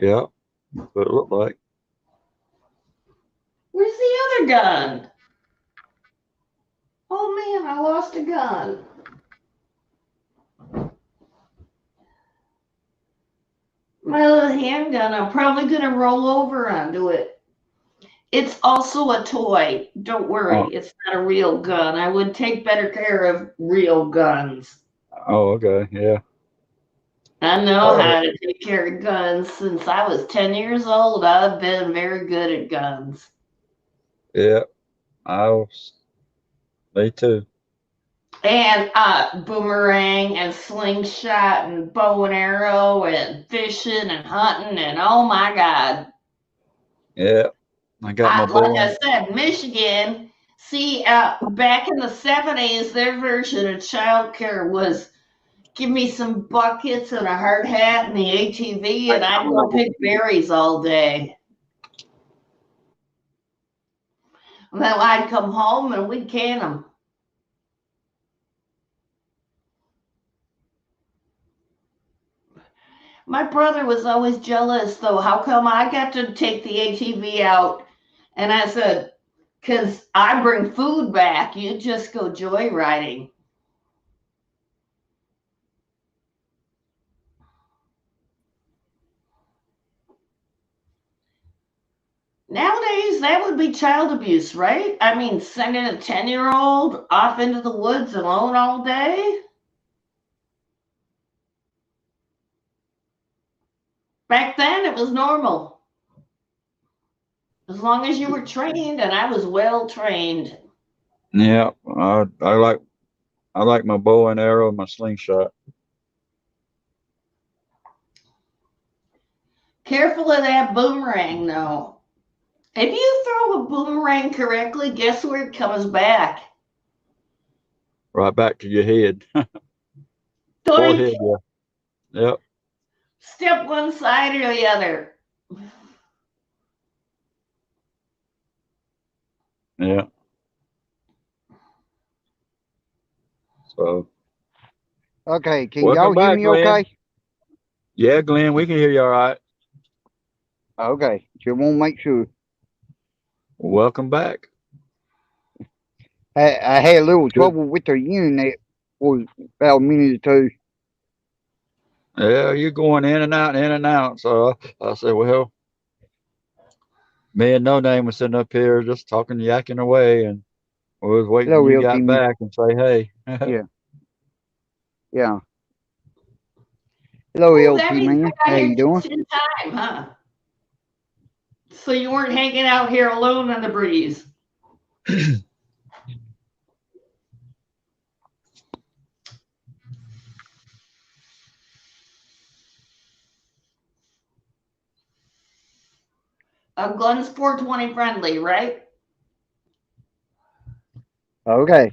Yeah, that's what it looked like. Where's the other gun? Oh man, I lost a gun. My little handgun, I'm probably gonna roll over onto it. It's also a toy. Don't worry, Oh. It's not a real gun. I would take better care of real guns. Oh, okay. Yeah. I know how to take care of guns. Since I was 10 years old, I've been very good at guns. Yeah. Me too. and boomerang and slingshot and bow and arrow and fishing and hunting and oh my God. Yeah. I got my bow. Like I said, Michigan, see, back in the 70s, their version of childcare was give me some buckets and a hard hat and the ATV, and I'd go pick berries all day. And then I'd come home and we'd can them. My brother was always jealous, though. How come I got to take the ATV out? And I said, because I bring food back. You just go joyriding. Nowadays, that would be child abuse, right? I mean, sending a 10-year-old off into the woods alone all day? Back then, it was normal. As long as you were trained, and I was well trained. Yeah, I like my bow and arrow and my slingshot. Careful of that boomerang, though. If you throw a boomerang correctly, guess where it comes back? Right back to your head. Doink! Forehead, yeah. Yep. Step one side or the other. Yeah. So Okay, can welcome y'all hear back, me Glenn. okay? Yeah, Glenn, we can hear you all right. Okay, just want to make sure. Welcome back. I had a little trouble with the internet for about a minute or two. Yeah, you're going in and out. So I said, well, me and No Name was sitting up here just talking, yakking away, and we was waiting Hello, till you got LT. back and say, hey. Yeah. Yeah. Hello, Oh, that LT means man. I How got you here doing? just in time, huh? So you weren't hanging out here alone in the breeze. Glenn's 420 friendly, right? Okay.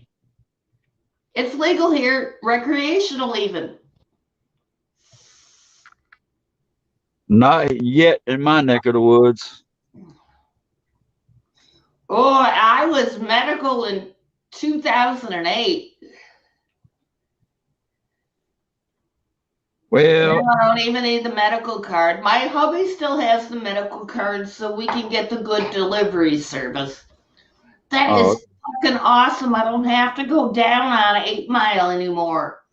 It's legal here, recreational even. Not yet in my neck of the woods. Oh, I was medical in 2008. Well, Now I don't even need the medical card. My hubby still has the medical card so we can get the good delivery service. That oh, is fucking awesome. I don't have to go down on 8 Mile anymore.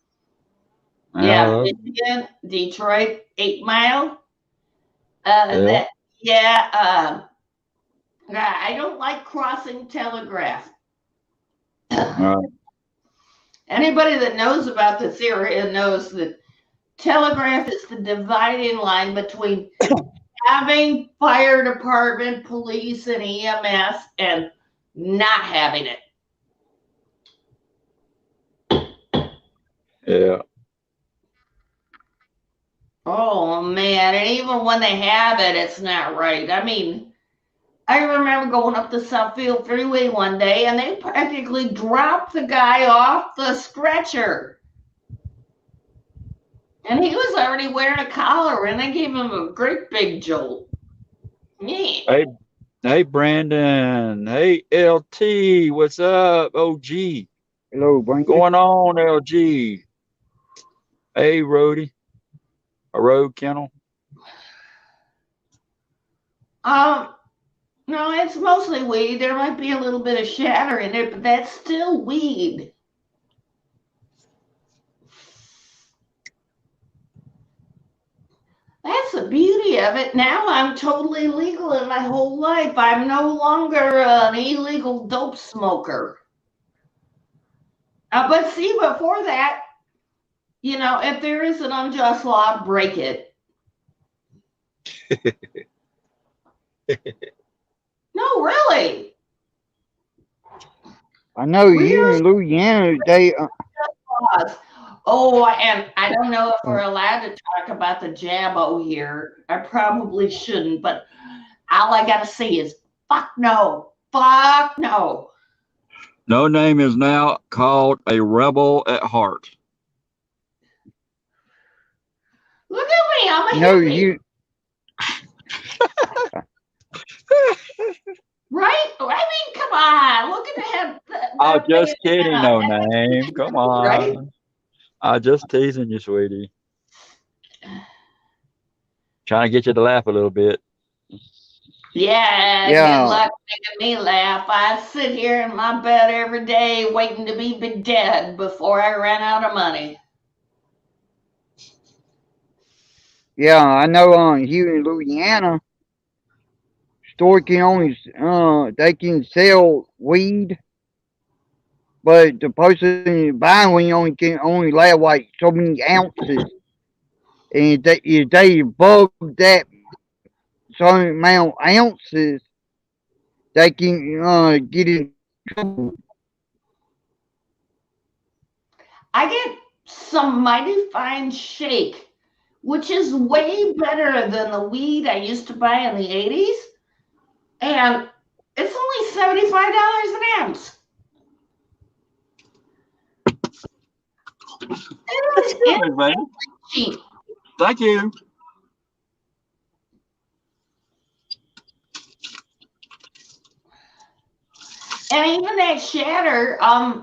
Yeah, yeah, Michigan, Detroit, 8 Mile. yeah. I don't like crossing Telegraph. All right. Anybody that knows about this area knows that Telegraph is the dividing line between having fire department, police, and EMS and not having it. Yeah. Oh man, and even when they have it, it's not right. I mean, I remember going up the Suffield Freeway one day and they practically dropped the guy off the stretcher. And he was already wearing a collar and they gave him a great big jolt. Yeah. Hey, Brandon. Hey, LT. What's up? OG. Hello, Brandon. Going on, LG. Hey, Rody. A road kennel. No, it's mostly weed. There might be a little bit of shatter in it, but that's still weed. That's the beauty of it. Now I'm totally legal in my whole life. I'm no longer an illegal dope smoker. But see, before that, you know, if there is an unjust law, break it. No, really. I know here in Louisiana, was. Oh, and I don't know if we're allowed to talk about the Jabbo here. I probably shouldn't, but all I gotta say is fuck no. Fuck no. No Name is now called a rebel at heart. Look at me, I'm a No, hippie. you. Right? I mean, come on. Look at him. I'm just kidding, No Name. Come on. Right? I'm just teasing you, sweetie. Trying to get you to laugh a little bit. Yeah, Yeah. good luck making me laugh. I sit here in my bed every day waiting to be dead before I run out of money. Yeah, I know. Here in Louisiana, store can only they can sell weed, but the person buying weed only can only allow like so many ounces, and if they above that certain amount of ounces, they can get in trouble. I get some mighty fine shake, which is way better than the weed I used to buy in the 80s. And it's only $75 an ounce. It's baby. cheap. Thank you. And even that shatter, I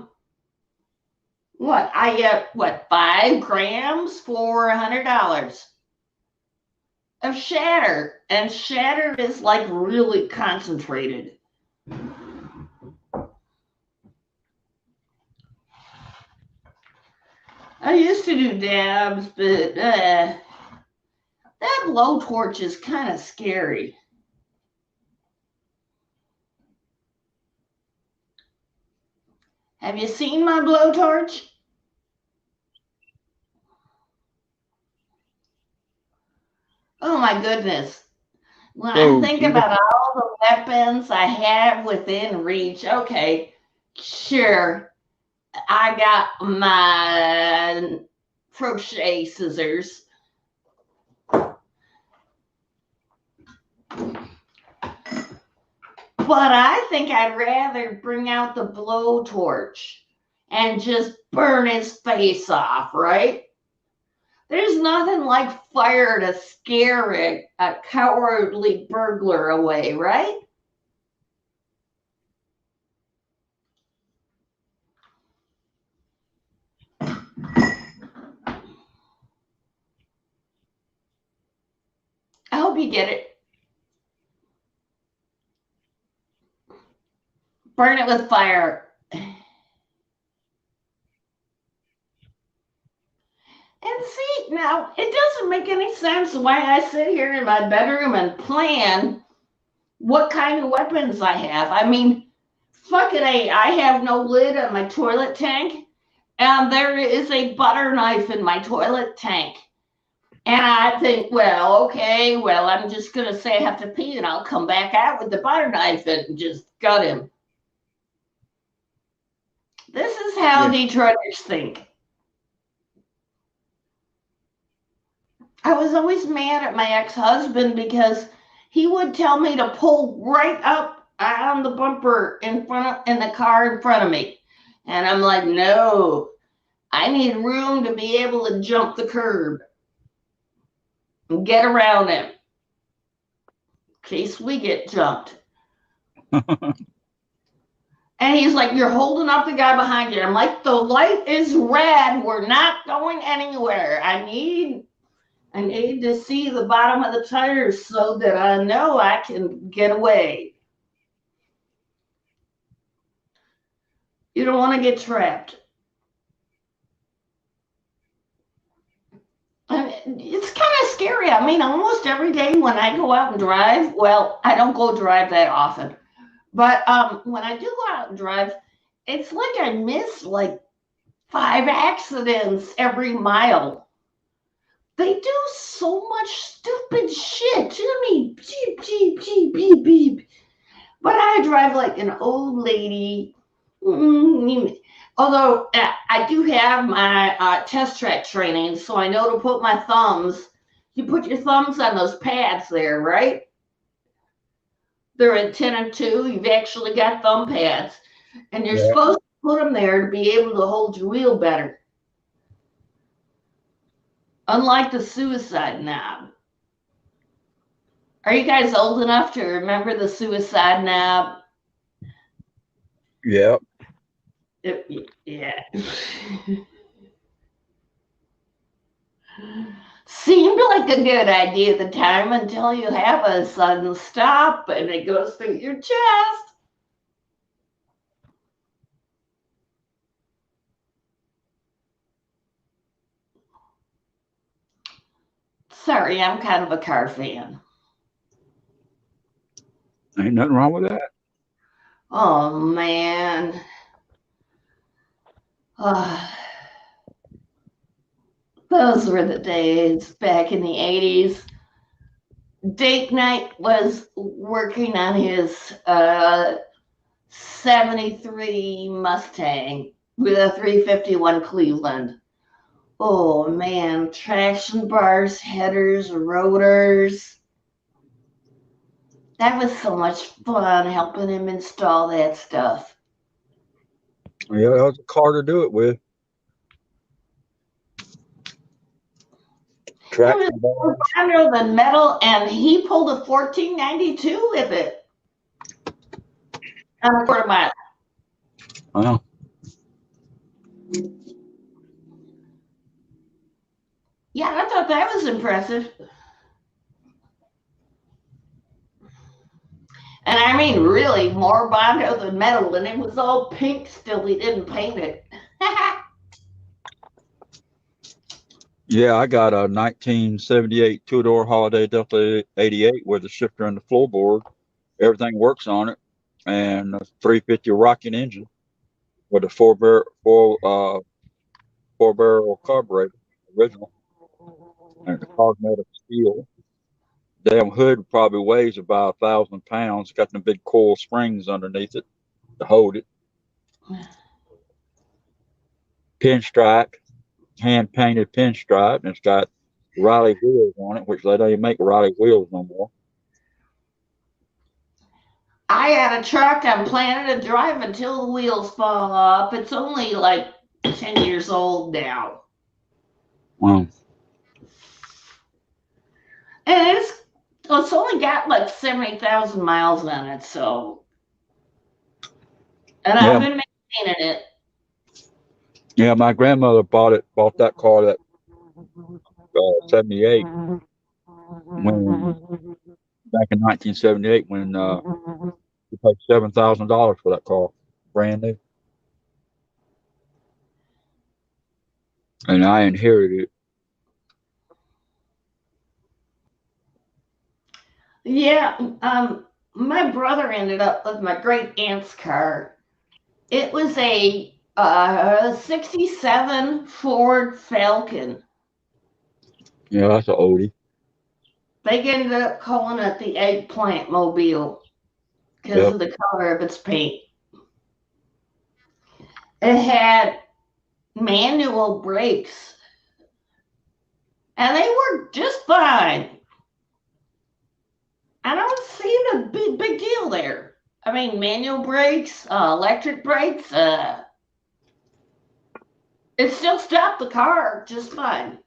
get 5 grams for $100 of shatter, and shatter is like really concentrated. I used to do dabs, but that blowtorch is kind of scary. Have you seen my blowtorch? Oh my goodness. When I think about all the weapons I have within reach, okay, sure, I got my crochet scissors. But I think I'd rather bring out the blowtorch and just burn his face off, right? There's nothing like fire to scare a cowardly burglar away, right? I hope you get it. Burn it with fire. And see, now, it doesn't make any sense why I sit here in my bedroom and plan what kind of weapons I have. I mean, fucking A, I have no lid on my toilet tank, and there is a butter knife in my toilet tank. And I think, well, okay, I'm just going to say I have to pee, and I'll come back out with the butter knife and just gut him. This is how Detroiters think. I was always mad at my ex-husband because he would tell me to pull right up on the bumper in the car in front of me. And I'm like, no, I need room to be able to jump the curb and get around him in case we get jumped. And he's like, you're holding up the guy behind you. I'm like, the light is red. We're not going anywhere. I need to see the bottom of the tires so that I know I can get away. You don't want to get trapped. And it's kind of scary. I mean, almost every day when I go out and drive, well, I don't go drive that often. But when I do go out and drive, it's like I miss like 5 accidents every mile. They do so much stupid shit to me. Beep, beep, beep, beep, beep. But I drive like an old lady Although I do have my test track training, so I know to put my thumbs. You put your thumbs on those pads there, right? They're at 10 and 2. You've actually got thumb pads, and you're Yeah. supposed to put them there to be able to hold your wheel better. Unlike the suicide knob. Are you guys old enough to remember the suicide knob? Yeah. Yeah. Seemed like a good idea at the time until you have a sudden stop and it goes through your chest. Sorry, I'm kind of a car fan. Ain't nothing wrong with that. Oh, man. Those were the days back in the 80s. Date Night was working on his 73 Mustang with a 351 Cleveland. Oh man, traction bars, headers, rotors. That was so much fun helping him install that stuff. Yeah, that was a car to do it with. It Traction was bars. more than metal, and he pulled a 1492 with it on a quarter mile. Wow. Yeah, I thought that was impressive. And I mean, really, more Bondo than metal, and it was all pink still. He didn't paint it. Yeah, I got a 1978 two-door Holiday Delta 88 with the shifter and the floorboard. Everything works on it, and a 350 rocket engine with a four-barrel carburetor, original, and the car's made of steel. Damn hood probably weighs about 1,000 pounds. Got them big coil springs underneath it to hold it. Pinstripe, hand painted pinstripe, and it's got Riley wheels on it, which they don't even make Riley wheels no more. I had a truck I'm planning to drive until the wheels fall off. It's only like 10 years old now. Wow. And it's only got like 70,000 miles on it, so. And I've been maintaining it. Yeah, my grandmother bought that car, that 78, when back in 1978, when she paid $7,000 for that car, brand new, and I inherited it. Yeah, my brother ended up with my great aunt's car. It was a 67 Ford Falcon. Yeah, that's an oldie. They ended up calling it the Eggplant Mobile because of the color of its paint. It had manual brakes, and they worked just fine. I don't see the big deal there. I mean, manual brakes, electric brakes, it still stopped the car just fine.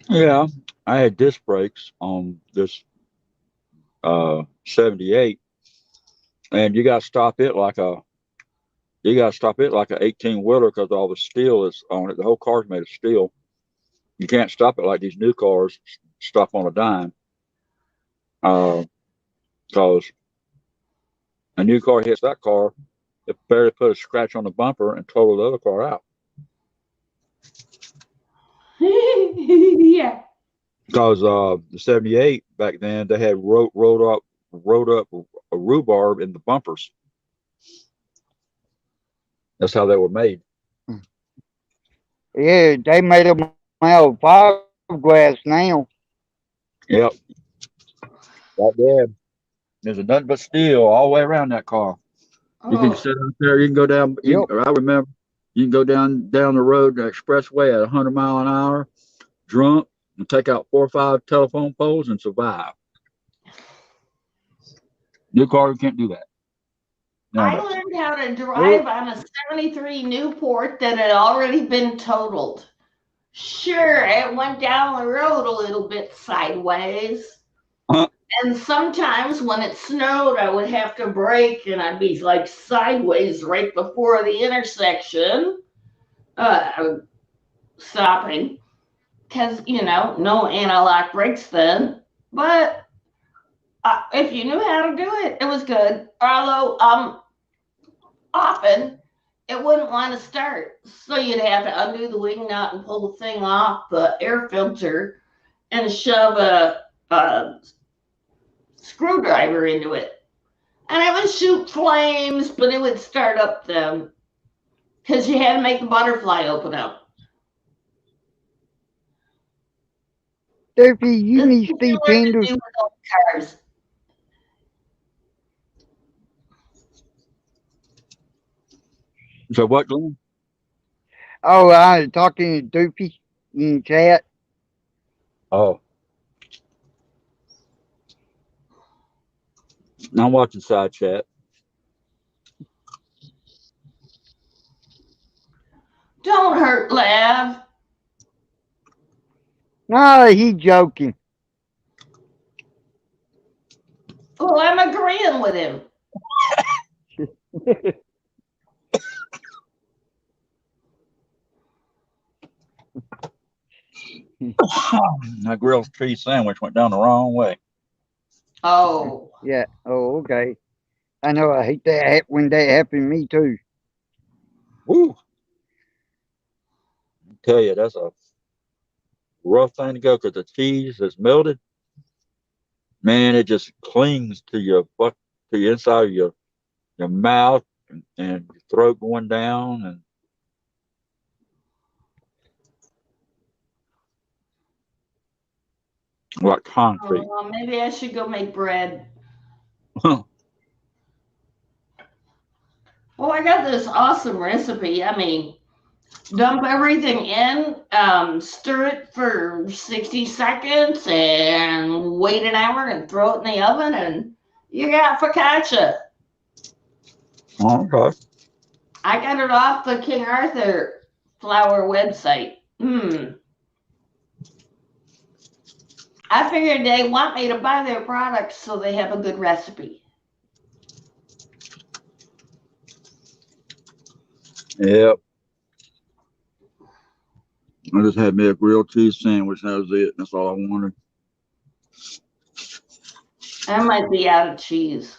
Yeah, I had disc brakes on this 78, and you got to stop it like a 18-wheeler because all the steel is on it. The whole car's made of steel. You can't stop it like these new cars stop on a dime. Because a new car hits that car, it barely put a scratch on the bumper and totaled the other car out. Yeah. Because the 78 back then, they had rolled up a rhubarb in the bumpers. That's how they were made. Yeah, they made them out of fiberglass now. Yep. Right there. There's nothing but steel all the way around that car. You can Oh, sit out there. You can go down. Yep. I remember you can go down the road, the expressway at 100 mile an hour, drunk, and take out 4 or 5 telephone poles and survive. New car, you can't do that. I Nowadays. learned how to drive on a 73 Newport that had already been totaled. Sure, it went down the road a little bit sideways. Uh-huh. And sometimes when it snowed, I would have to brake and I'd be like sideways right before the intersection, stopping. Because, no anti-lock brakes then. But if you knew how to do it, it was good. Although, often it wouldn't want to start. So you'd have to undo the wing nut and pull the thing off the air filter and shove a screwdriver into it. And it would shoot flames, but it would start up them because you had to make the butterfly open up. Doofy, you This need is Steve what to Penders. do with those cars. So what, Glenn? Oh, I was talking to Doofy in chat. Oh, I'm watching side chat. Don't hurt Lav. No, he joking. Oh, I'm agreeing with him. That grilled cheese sandwich went down the wrong way. Oh, Yeah. Oh, okay. I know. I hate that when that happened to me too. Woo! I tell you, that's a rough thing to go because the cheese is melted. Man, it just clings to your to the inside of your mouth and your throat going down and like concrete. maybe I should go make bread. Well, I got this awesome recipe. I mean, dump everything in, stir it for 60 seconds, and wait an hour and throw it in the oven, and you got focaccia. Okay. I got it off the King Arthur flour website. I figured they want me to buy their products so they have a good recipe. Yep. I just had me a grilled cheese sandwich. That was it. That's all I wanted. I might be out of cheese.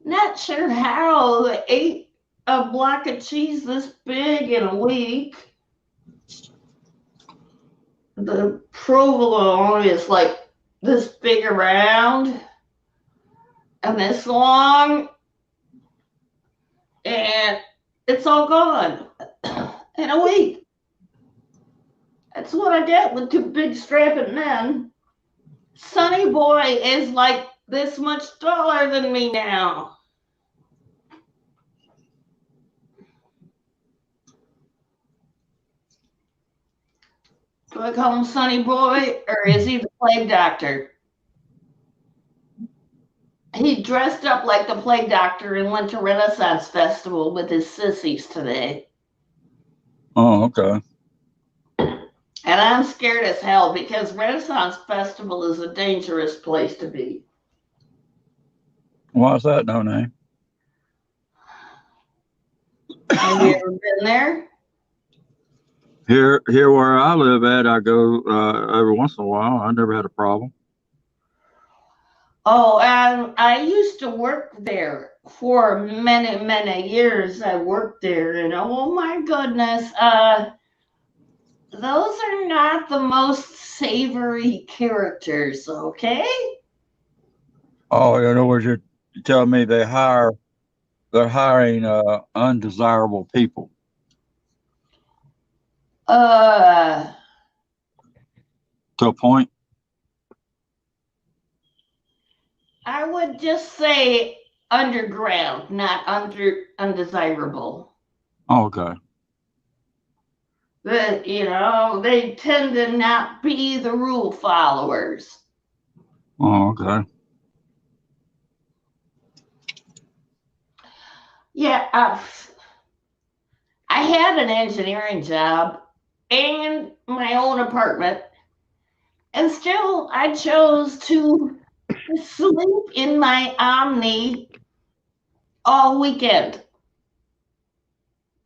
Not sure how they ate a block of cheese this big in a week. The provolone is like this big around and this long, and it's all gone in a week. That's what I get with two big strapping men. Sonny Boy is like this much taller than me now. Do I call him Sonny Boy or is he the plague doctor? He dressed up like the plague doctor and went to Renaissance Festival with his sissies today. Oh, okay. And I'm scared as hell because Renaissance Festival is a dangerous place to be. Why is that, no name? Have you ever been there? Here where I live at, I go every once in a while. I never had a problem. Oh, and I used to work there for many, many years. I worked there, and oh my goodness, those are not the most savory characters, okay? Oh, in other words, you're telling me they're hiring undesirable people. Uh, To a point. I would just say underground, not undesirable. Okay. But they tend to not be the rule followers. Oh, okay. Yeah, I had an engineering job and my own apartment, and still I chose to sleep in my Omni all weekend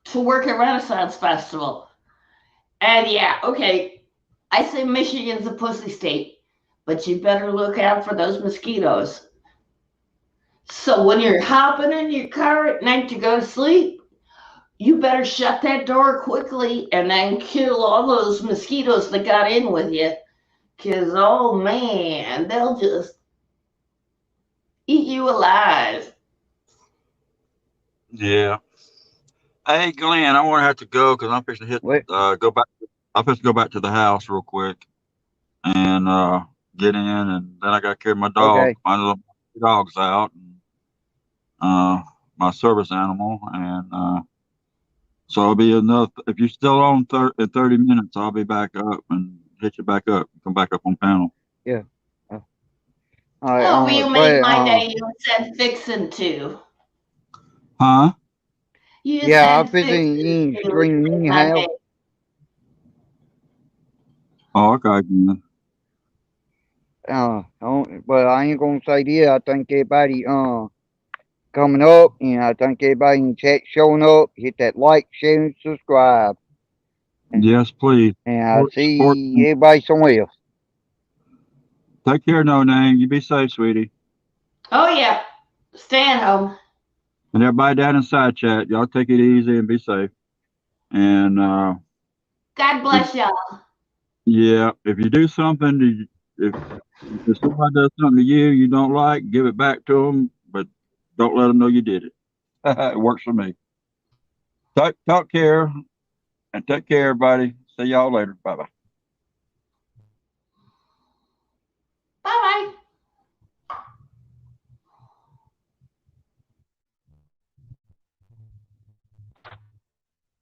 to work at Renaissance Festival. And yeah, okay, I say Michigan's a pussy state, but you better look out for those mosquitoes. So when you're hopping in your car at night to go to sleep, you better shut that door quickly and then kill all those mosquitoes that got in with you. Because, oh man, they'll just eat you alive. Yeah. Hey, Glenn, I'm gonna have to go because I'm fixing to Wait. go back. I'm fixing to go back to the house real quick and get in, and then I got to carry my dog, Okay. my little dog's out, and my service animal, and so I'll be another. If you're still on in 30 minutes, I'll be back up and hit you back up. Come back up on panel. Yeah. All Oh, right. you made my day. You said fixing to. Huh? You Yeah, I said fixing fixing you to. string You in made your my house. day. Oh, okay, Glenn. But I ain't gonna say this. I think everybody coming up, and I think everybody in chat showing up. Hit that like, share, and subscribe. Yes, please. And I Support. see everybody somewhere else. Take care, No Name. You be safe, sweetie. Oh, yeah. Staying home. And everybody down in side chat, y'all take it easy and be safe. And God bless y'all. yeah, if you do something, if somebody does something to you you don't like, give it back to them, but don't let them know you did it. It works for me. Talk care and take care, everybody. See y'all later. Bye bye.